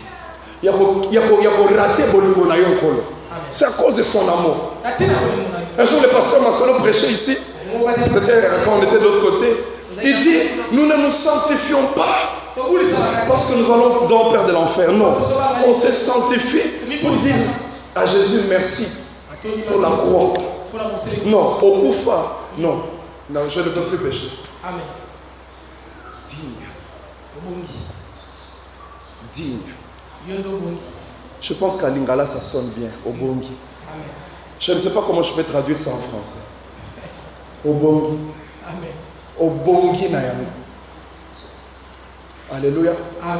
C'est à cause de son amour. Un jour le pasteur Marcelo prêchait ici. C'était quand on était de l'autre côté. Il dit, nous ne nous sanctifions pas parce que nous allons perdre l'enfer. Non, on se sanctifie pour dire à Jésus merci pour la croix. Non, au Koufa, non, je ne peux plus pécher. Amen. Digne. Je pense qu'à Lingala ça sonne bien, Obongi. Amen. Je ne sais pas comment je peux traduire ça en français. Obongi. Amen. Obongi Nayami. Alléluia. Amen.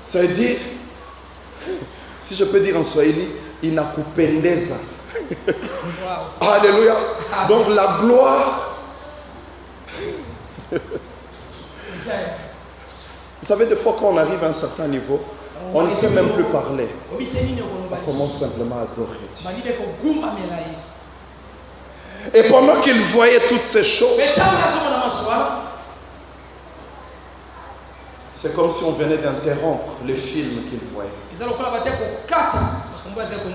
Ça veut dire, si je peux dire en Swahili, inakupendeza. Wow. Alléluia. Amen. Donc la gloire. Vous savez, des fois quand on arrive à un certain niveau, On ne sait même plus parler. On commence simplement à adorer Dieu. Et pendant qu'il voyait toutes ces choses, c'est comme si on venait d'interrompre le film qu'il voyait.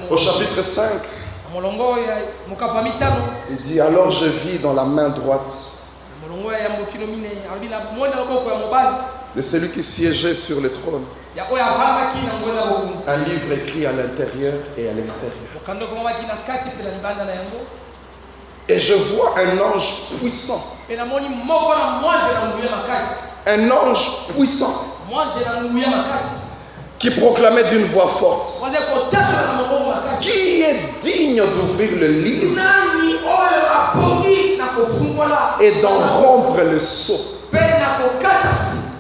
Au chapitre 5, il dit, alors je vis dans la main droite de celui qui siégeait sur le trône un livre écrit à l'intérieur et à l'extérieur. Et je vois un ange puissant. Un ange puissant qui proclamait d'une voix forte: qui est digne d'ouvrir le livre et d'en rompre le sceau?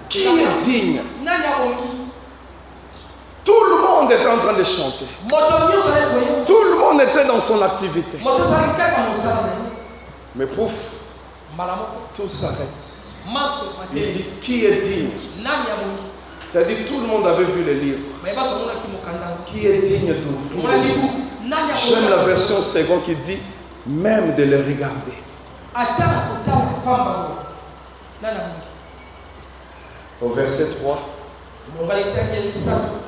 Qui est digne? Tout le monde était en train de chanter. Tout le monde était dans son activité. Mais pouf, tout s'arrête. Il dit, qui est digne? C'est-à-dire, tout le monde avait vu le livre. Qui est digne d'ouvrir le livre? J'aime la version seconde qui dit, même de le regarder. Au verset 3,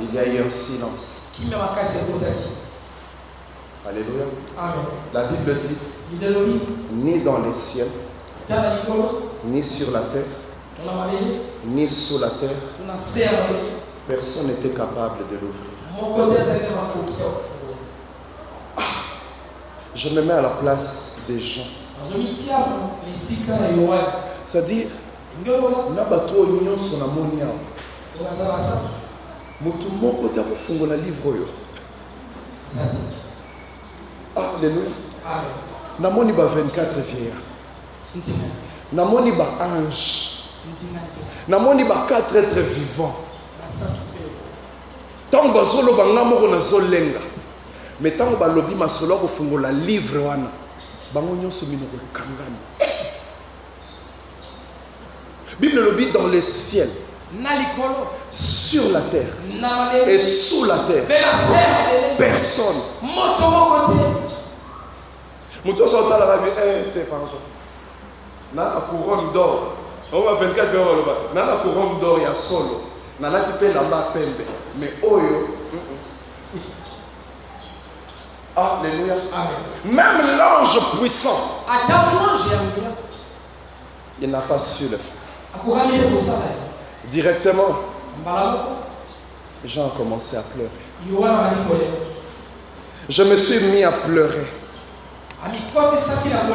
il y a eu un silence. Alléluia. La Bible dit, ni dans les cieux, ni sur la terre, ni sous la terre, personne n'était capable de l'ouvrir. Je me mets à la place des gens. C'est-à-dire, nabato nyonso na moni awa mutu moko te akofungola livre oyo. Alléluia. Namoni ba 24 vieillards, namoni ba ange, namoni ba 4 êtres vivants. Tant bazoloba nga moko nazolenga, mais tant balobi masolo akofungola livre wana bango nyonso minoko kangani. Bible le dit dans les ciels, sur la terre et sous la terre, personne. Moutou sa otala rabi, pardon. Na couronne d'or. On va 24 heures là-bas. Na couronne d'or ya solo. Na la tipe lamba pembe. Mais oyo. Alléluia. Amen. Même l'ange puissant, il n'a pas su le faire. Directement, Jean a commencé à pleurer. Je me suis mis à pleurer.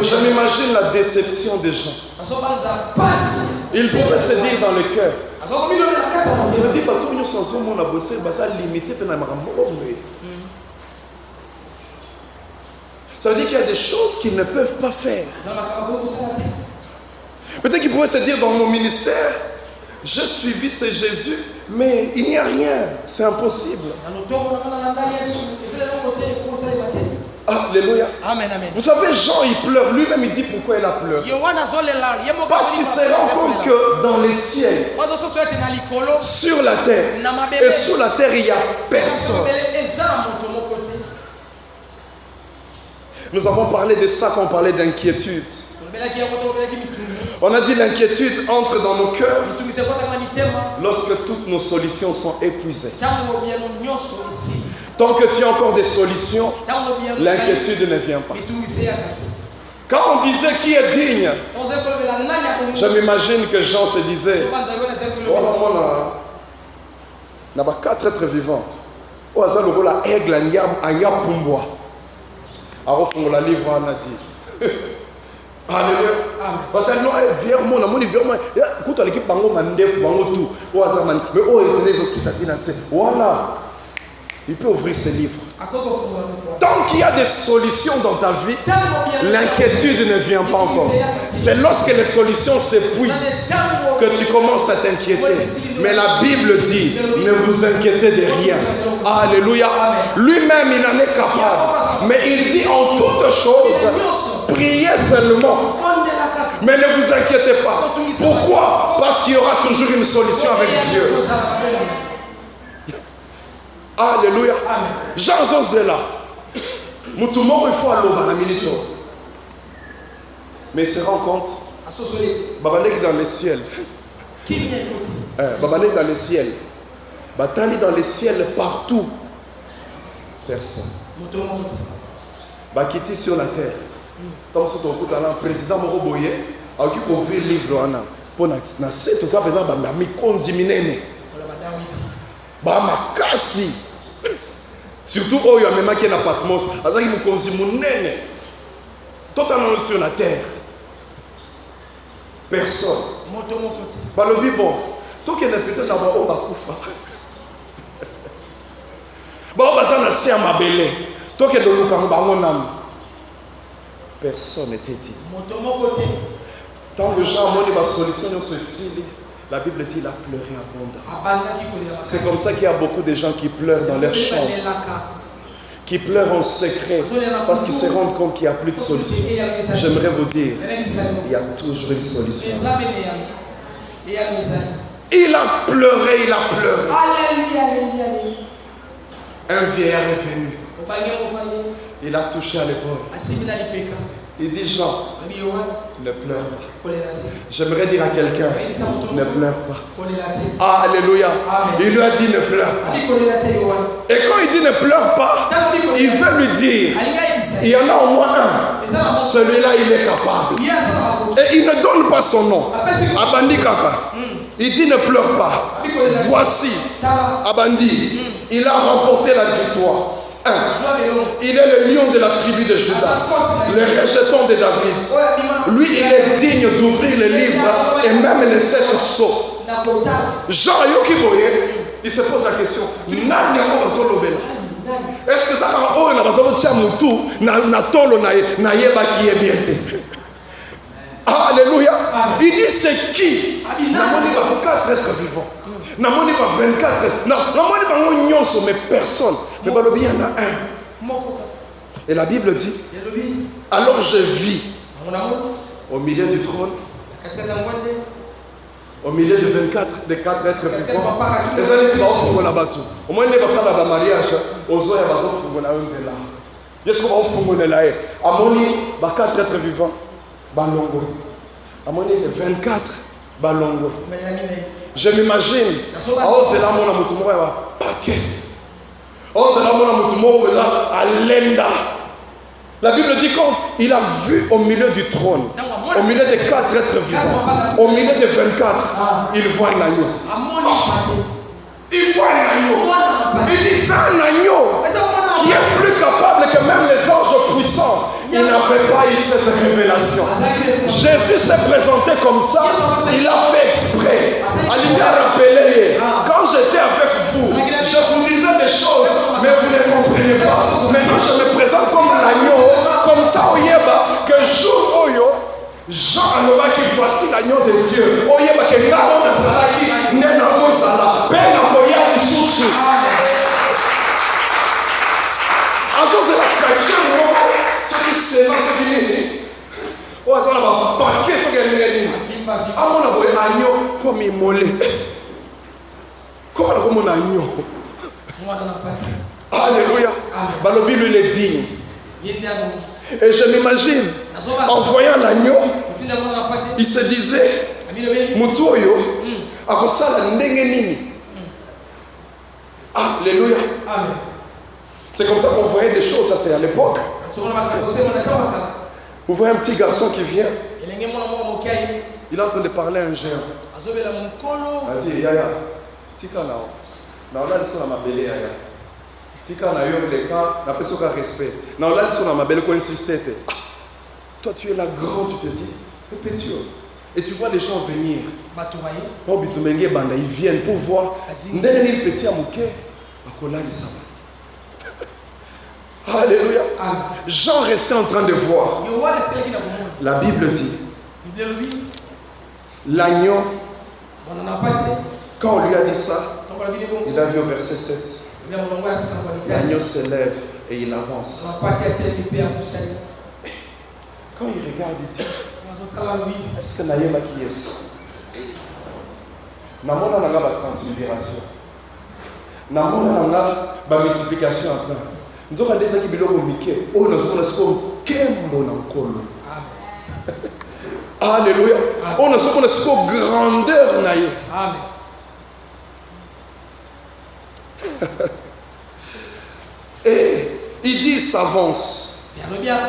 Je m'imagine la déception des gens. Ils pouvaient se dire dans le cœur, ça veut dire qu'il y a des choses qu'ils ne peuvent pas faire. Peut-être qu'ils pouvaient se dire dans mon ministère, j'ai suivi ce Jésus, mais il n'y a rien, c'est impossible. Alléluia. Amen, amen. Vous savez, Jean, il pleure. Lui-même, il dit pourquoi il a pleuré. Parce qu'il se rend compte que dans les ciels, sur la terre et sous la terre, il n'y a personne. Nous avons parlé de ça quand on parlait d'inquiétude. On a dit l'inquiétude entre dans nos cœurs lorsque toutes nos solutions sont épuisées. Tant que tu as encore des solutions, l'inquiétude ne vient pas. Quand on disait qui est digne, je m'imagine que Jean se disait, il y a 4 êtres vivants. Il y a aigle, il y a pumbwa. Alors, on a livre, on a dit. Alléluia. Voilà. Il peut ouvrir ses livres. Tant qu'il y a des solutions dans ta vie, l'inquiétude ne vient pas encore. C'est lorsque les solutions s'épuisent que tu commences à t'inquiéter. Mais la Bible dit, ne vous inquiétez de rien. Alléluia. Lui-même, il en est capable. Mais il dit en toutes choses, priez seulement. Mais ne vous inquiétez pas. Pourquoi? Parce qu'il y aura toujours une solution avec Dieu. Alléluia. Jean Zozela. Moutoumoro, il faut aller au milito. Mais il se rend compte. Babanek dans le ciel. Babanek dans le ciel. Batali dans le ciel partout. Personne. Bakiti sur la terre. Tant que le président Moroboye a ouvert le livre. Pour na c'est tout ça, par exemple, mi konziminene. Ba makasi. Surtout oyo amema qui na Patmos, azaki mu konzimunene. Totalement sur la terre. Personne. Balobi bon. Toi qui est peut-être d'abord au bakufa. Bon, baza na se amabele. Toi qui est de l'oukang bangonam. Personne n'était dit. Tant que Jean a ma solution sur ce la Bible dit qu'il a pleuré abondamment. C'est comme ça qu'il y a beaucoup de gens qui pleurent dans leur chambre, qui pleurent en secret parce qu'ils se rendent compte qu'il n'y a plus de solution. J'aimerais vous dire, il y a toujours une solution. Il a pleuré, il a pleuré. Un vieillard est venu. Il a touché à l'épaule. Il dit Jean, ne pleure pas. J'aimerais dire à quelqu'un, ne pleure pas. Alléluia. Il lui a dit ne pleure pas. Et quand il dit ne pleure pas, il veut lui dire, il y en a au moins un. Celui-là, il est capable. Et il ne donne pas son nom. Abandi Kaka. Il dit ne pleure pas. Voici, Abandi, il a remporté la victoire. Il est le lion de la tribu de Juda, le rejeton de David. Lui, il est digne d'ouvrir les livres et même les 7 sceaux. Jean Yokiboye, il se pose la question, est-ce que ça Alléluia. Il dit c'est qui? Namoni va 4 êtres vivants. Namoni va 24. Namoni va nyonso mais personne. Mais balobi y en a un. Et la Bible dit alors je vis au milieu du trône, au milieu de 24 des 4 êtres vivants. Les années qui vont faire la bateau. Au moins, il va faire la mariage. Aux oeufs, il va faire la là. Qu'est-ce qu'on va faire là? À mon lit, 4 êtres vivants. Balongo. À mon lit, 24 balongo. Je m'imagine. Oh, c'est là mon amour. Paquet. Oh, c'est là mon amour. À l'enda. La Bible dit qu'il a vu au milieu du trône, au milieu des 4 êtres vivants, au milieu des 24, il voit un agneau. Il voit un agneau. Il dit c'est un agneau qui est plus capable que même les anges puissants. Il n'avait pas eu cette révélation. Jésus s'est présenté comme ça. Il a fait exprès. Il lui a rappelé. Quand j'étais avec vous, je vous disais des choses, mais vous ne comprenez pas. Maintenant, je me présente comme l'agneau. Comme ça, Oyeba, que jour Oyo, Jean a dit voici l'agneau de Dieu. Oyeba, que Namo Nazaraki, Nenazo Zala, Pena Boya Isusu. Alors, c'est la quatrième. Ce qui s'est passé, ce qui est oh, ça va paquet ce qui est à mon avis, agneau comme il mollet. Comment on a agneau? Alléluia. Balobi lui est digne. Et je m'imagine, en voyant l'agneau, il se disait Mutoyo, à cause ça, la ndengenini. Alléluia. C'est comme ça qu'on voyait des choses, ça c'est à l'époque. Vous voyez un petit garçon qui vient. Il est en train de parler à un géant. Il dit Yaya, tika nao. Na ola liso na mabele yaya. Tika na yo le cas, na peso ka respect. Na ola liso na mabele ko insister. Toi tu es là grand, tu te dis, petit. Et tu vois les gens venir. Oh bitumenge banda, ils viennent pour voir. Ndene ni petit à mouke, akola lisama. Alléluia. Jean restait en train de voir. La Bible dit l'agneau, quand on lui a dit ça, il a vu au verset 7. L'agneau se lève et il avance. Quand il regarde, il dit est-ce que Naïma qui est Namona n'a pas de transpiration. namona ba multiplication après nzoka ndeza ki biloko mike o nazona siko kembo na nkolo. Alléluia. On a ce qu'on a grandeur na ye. Amen. Et il dit il s'avance.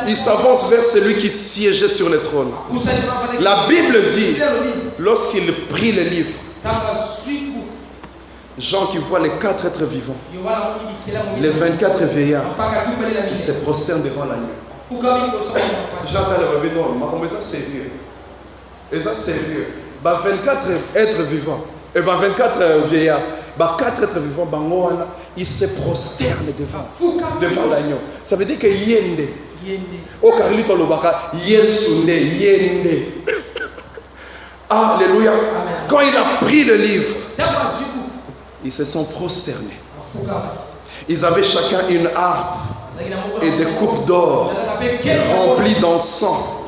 Il s'avance vers celui qui siégeait sur le trône. La Bible dit, lorsqu'il prit le livre, Jean qui voit les 4 êtres vivants, les 24 vieillards, il se prosterne devant l'agneau. J'entends le bébé, non, mais ça c'est sérieux. Et ça c'est sérieux. 24 êtres vivants, et 24 vieillards, 4 êtres vivants, ils se prosternent devant l'agneau. Ça veut dire que yende. Au Carlito Lobaka, yesunde, yende. Alléluia. Quand il a pris le livre, ils se sont prosternés. Ils avaient chacun une harpe et des coupes d'or remplies d'encens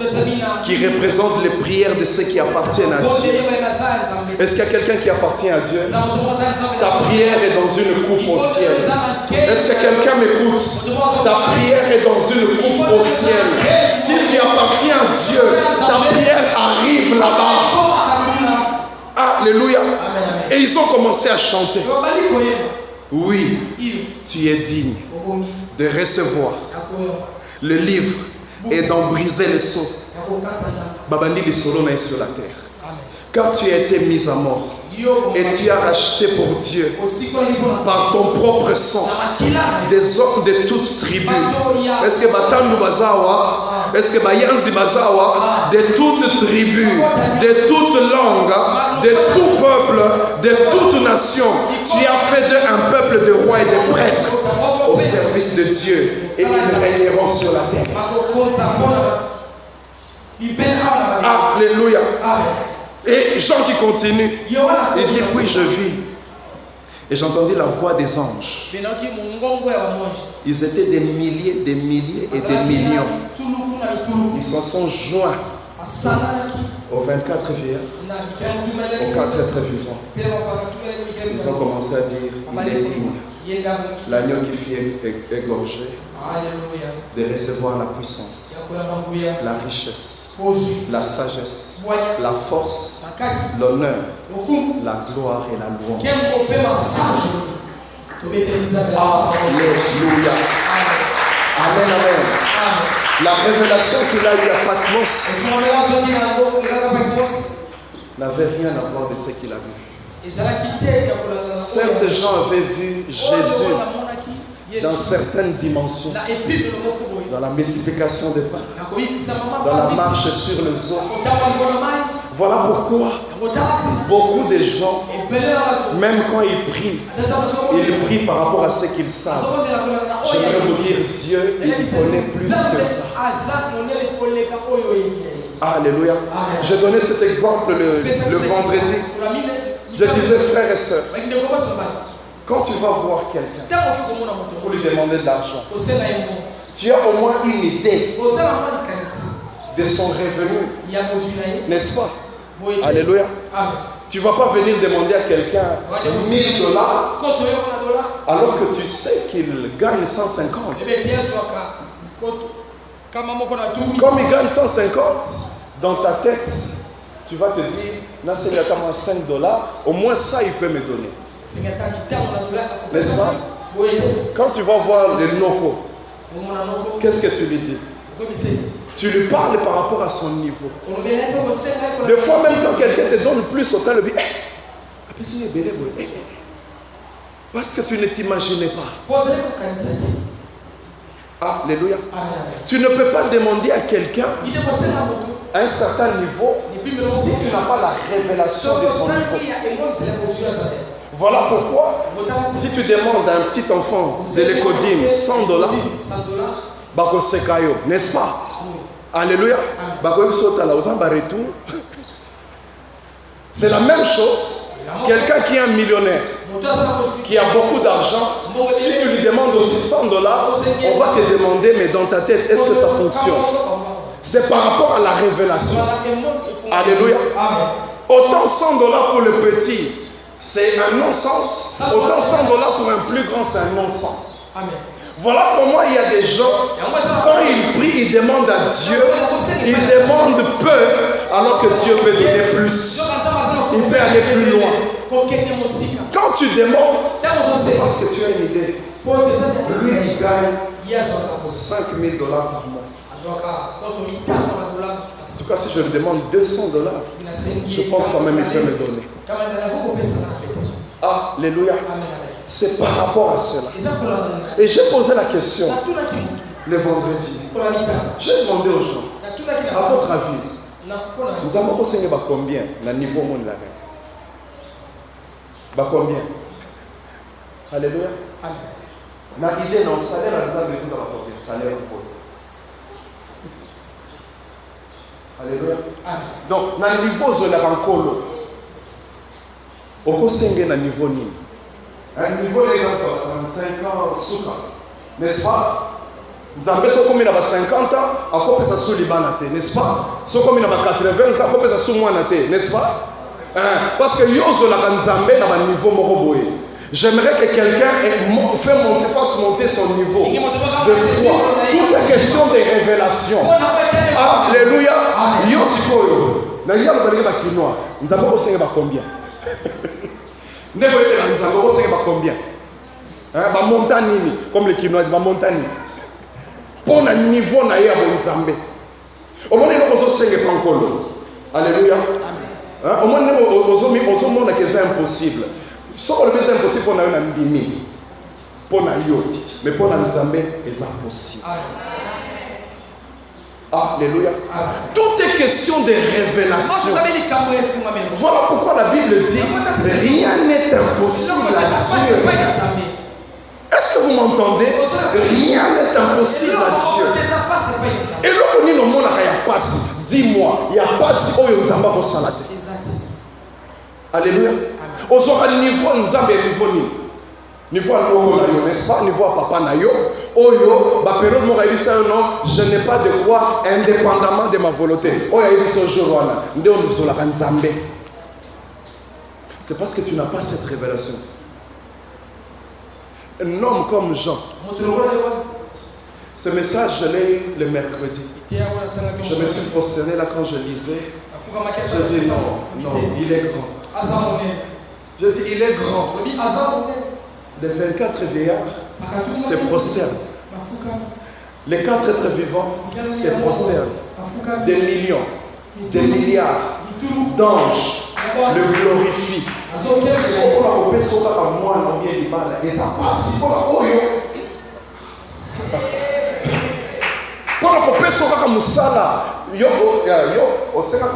qui représentent les prières de ceux qui appartiennent à Dieu. Est-ce qu'il y a quelqu'un qui appartient à Dieu? Ta prière est dans une coupe au ciel. Est-ce que quelqu'un m'écoute? Ta prière est dans une coupe au ciel. Si tu appartiens à Dieu, ta prière arrive là-bas. Alléluia. Et ils ont commencé à chanter. Oui, tu es digne de recevoir le livre et d'en briser les sceaux. Babandi les solos sur la terre. Car tu as été mis à mort et tu as racheté pour Dieu par ton propre sang des hommes de toutes tribus. Est-ce que Batandu Bazawa, est-ce que Bayanzi Bazawa, de toutes tribus, de toutes langues, de tout peuple, de toute nation, tu as fait d'eux un peuple de rois et de prêtres au service de Dieu, et ils régneront sur la terre. Alléluia. Et Jean qui continue, il dit, oui, je vis. Et j'entendis la voix des anges. Ils étaient des milliers et des millions. Ils s'en sont joints aux 24 vieillards, aux 4 êtres vivants. Ils ont commencé à dire, il est digne, l'agneau qui fut égorgé, de recevoir la puissance, la richesse, la sagesse, la force, l'honneur, la gloire et la louange. Alléluia. Amen, amen. La révélation qu'il a eue à Patmos n'avait rien à voir de ce qu'il a vu. Certes, Jean avait vu Jésus dans certaines dimensions, dans la multiplication des pains, dans la marche sur les eaux. Voilà pourquoi beaucoup de gens, même quand ils prient par rapport à ce qu'ils savent. J'aimerais vous dire, Dieu, il connaît plus que ça. Alléluia. J'ai donné cet exemple le vendredi. Je disais, frères et sœurs, quand tu vas voir quelqu'un pour lui demander de l'argent, tu as au moins une idée de son revenu, n'est-ce pas? Alléluia. Tu ne vas pas venir demander à quelqu'un $1000 alors que tu sais qu'il gagne 150. Comme il gagne 150, dans ta tête, tu vas te dire, $5, au moins ça il peut me donner. N'est-ce pas? Quand tu vas voir les locaux, qu'est-ce que tu lui dis? Tu lui parles par rapport à son niveau. Des fois même quand quelqu'un te donne plus, on t'a le dit, parce que tu ne t'imaginais pas. Alléluia. Tu ne peux pas demander à quelqu'un à un certain niveau si tu n'as pas la révélation de son niveau. Voilà pourquoi, si tu demandes à un petit enfant de l'écodime $100, n'est-ce pas? Alléluia. C'est la même chose. Quelqu'un qui est un millionnaire, qui a beaucoup d'argent, si tu lui demandes aussi $100, on va te demander, mais dans ta tête, est-ce que ça fonctionne? C'est par rapport à la révélation. Alléluia. Autant $100 pour le petit, c'est un non-sens. Autant $100 pour un plus grand, c'est un non-sens. Amen. Voilà pourquoi il y a des gens, quand ils prient, ils demandent à Dieu, ils demandent peu, alors que Dieu peut donner plus. Il peut aller plus loin. Quand tu demandes, c'est parce que tu as une idée. Lui, il gagne $5,000 par mois. En tout cas, si je lui demande $200, je pense quand même qu'il peut me donner. Alléluia. C'est par rapport à cela. Et j'ai posé la question le vendredi. J'ai demandé aux gens, à votre avis, nous avons enseigné combien dans le niveau monde là? Combien? Alléluia. Na idée non salaire à nous avons combien? Salaire pour. Alléluia. Donc, dans le niveau de la rancolo, au conseil na niveau ni. Un niveau de 45 ans, souka. N'est-ce pas? Nous avons combien de 50 ans, à quoi ça sous Libanate, n'est-ce pas? Ce combien de 80 ans, à quoi ça sous Moanate, n'est-ce pas? Parce que Yozo la Nzambe dans le niveau Moroboé. J'aimerais que quelqu'un fasse monter son niveau de foi. Toute est question de révélation. Alléluia. Yosikoyo. Nous avons conseillé combien? Nous avons conseillé combien? Montagne, comme les Kinois, montagne. Pour un niveau na ya Nzambe. Au moins nous conseillé pankolo. Alléluia. Au moins nous que c'est impossible. Ce qu'on dit c'est impossible pour nous ambimi. Pour nous mais pour nous Nzambe c'est impossible. Alléluia. Tout est question de révélation. Voilà pourquoi la Bible dit rien n'est impossible à Dieu. Est-ce que vous m'entendez? Rien n'est impossible à Dieu. Et lorsque nous avons passe, dis-moi, il n'y a pas si on nous a pas salade. Alléluia. Au niveau Nzambe niveau ni. Niveau à n'est-ce pas? Niveau à papa na yo. Oyo, ba période mo raïdi ça non, je n'ai pas de quoi indépendamment de ma volonté. Oyo aïdi ce jour là, ndé on nous la Nzambe. C'est parce que tu n'as pas cette révélation. Un homme comme Jean. Ce message, je l'ai eu le mercredi. Je me suis prosterné là quand je lisais. Je dis non, il est grand. Je dis il est grand. Les 24 vieillards se prosternent. Les 4 êtres vivants se prosternent. Des millions, des milliards d'anges le glorifient. C'est pour la paix à moi, non bien du mal. Et ça passe. Pour la pour la paix sur la moussala. Yo, au 500,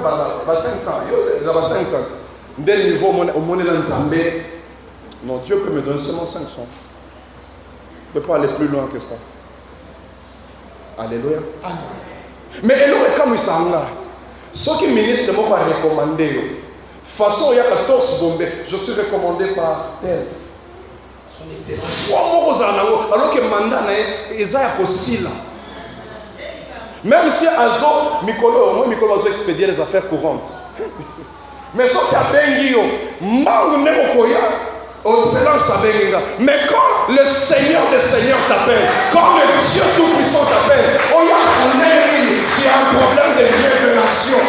yo, 500. Dès le niveau au monnaie Nzambe, non, Dieu peut me donner seulement 500. Je ne peux pas aller plus loin que ça. Alléluia. Mais elle est comme ça. Ce qui ministre, c'est moi pas recommandé. Façon, il y a 14 bombes. Je suis recommandé par tel. Son excellence. Alors que le mandat est possible. Même si Azo, Mikolo a expédié les affaires courantes. Mais ce qui a béni, mais quand le Seigneur des Seigneurs t'appelle, quand le Dieu Tout-Puissant t'appelle, tu as un problème de révélation.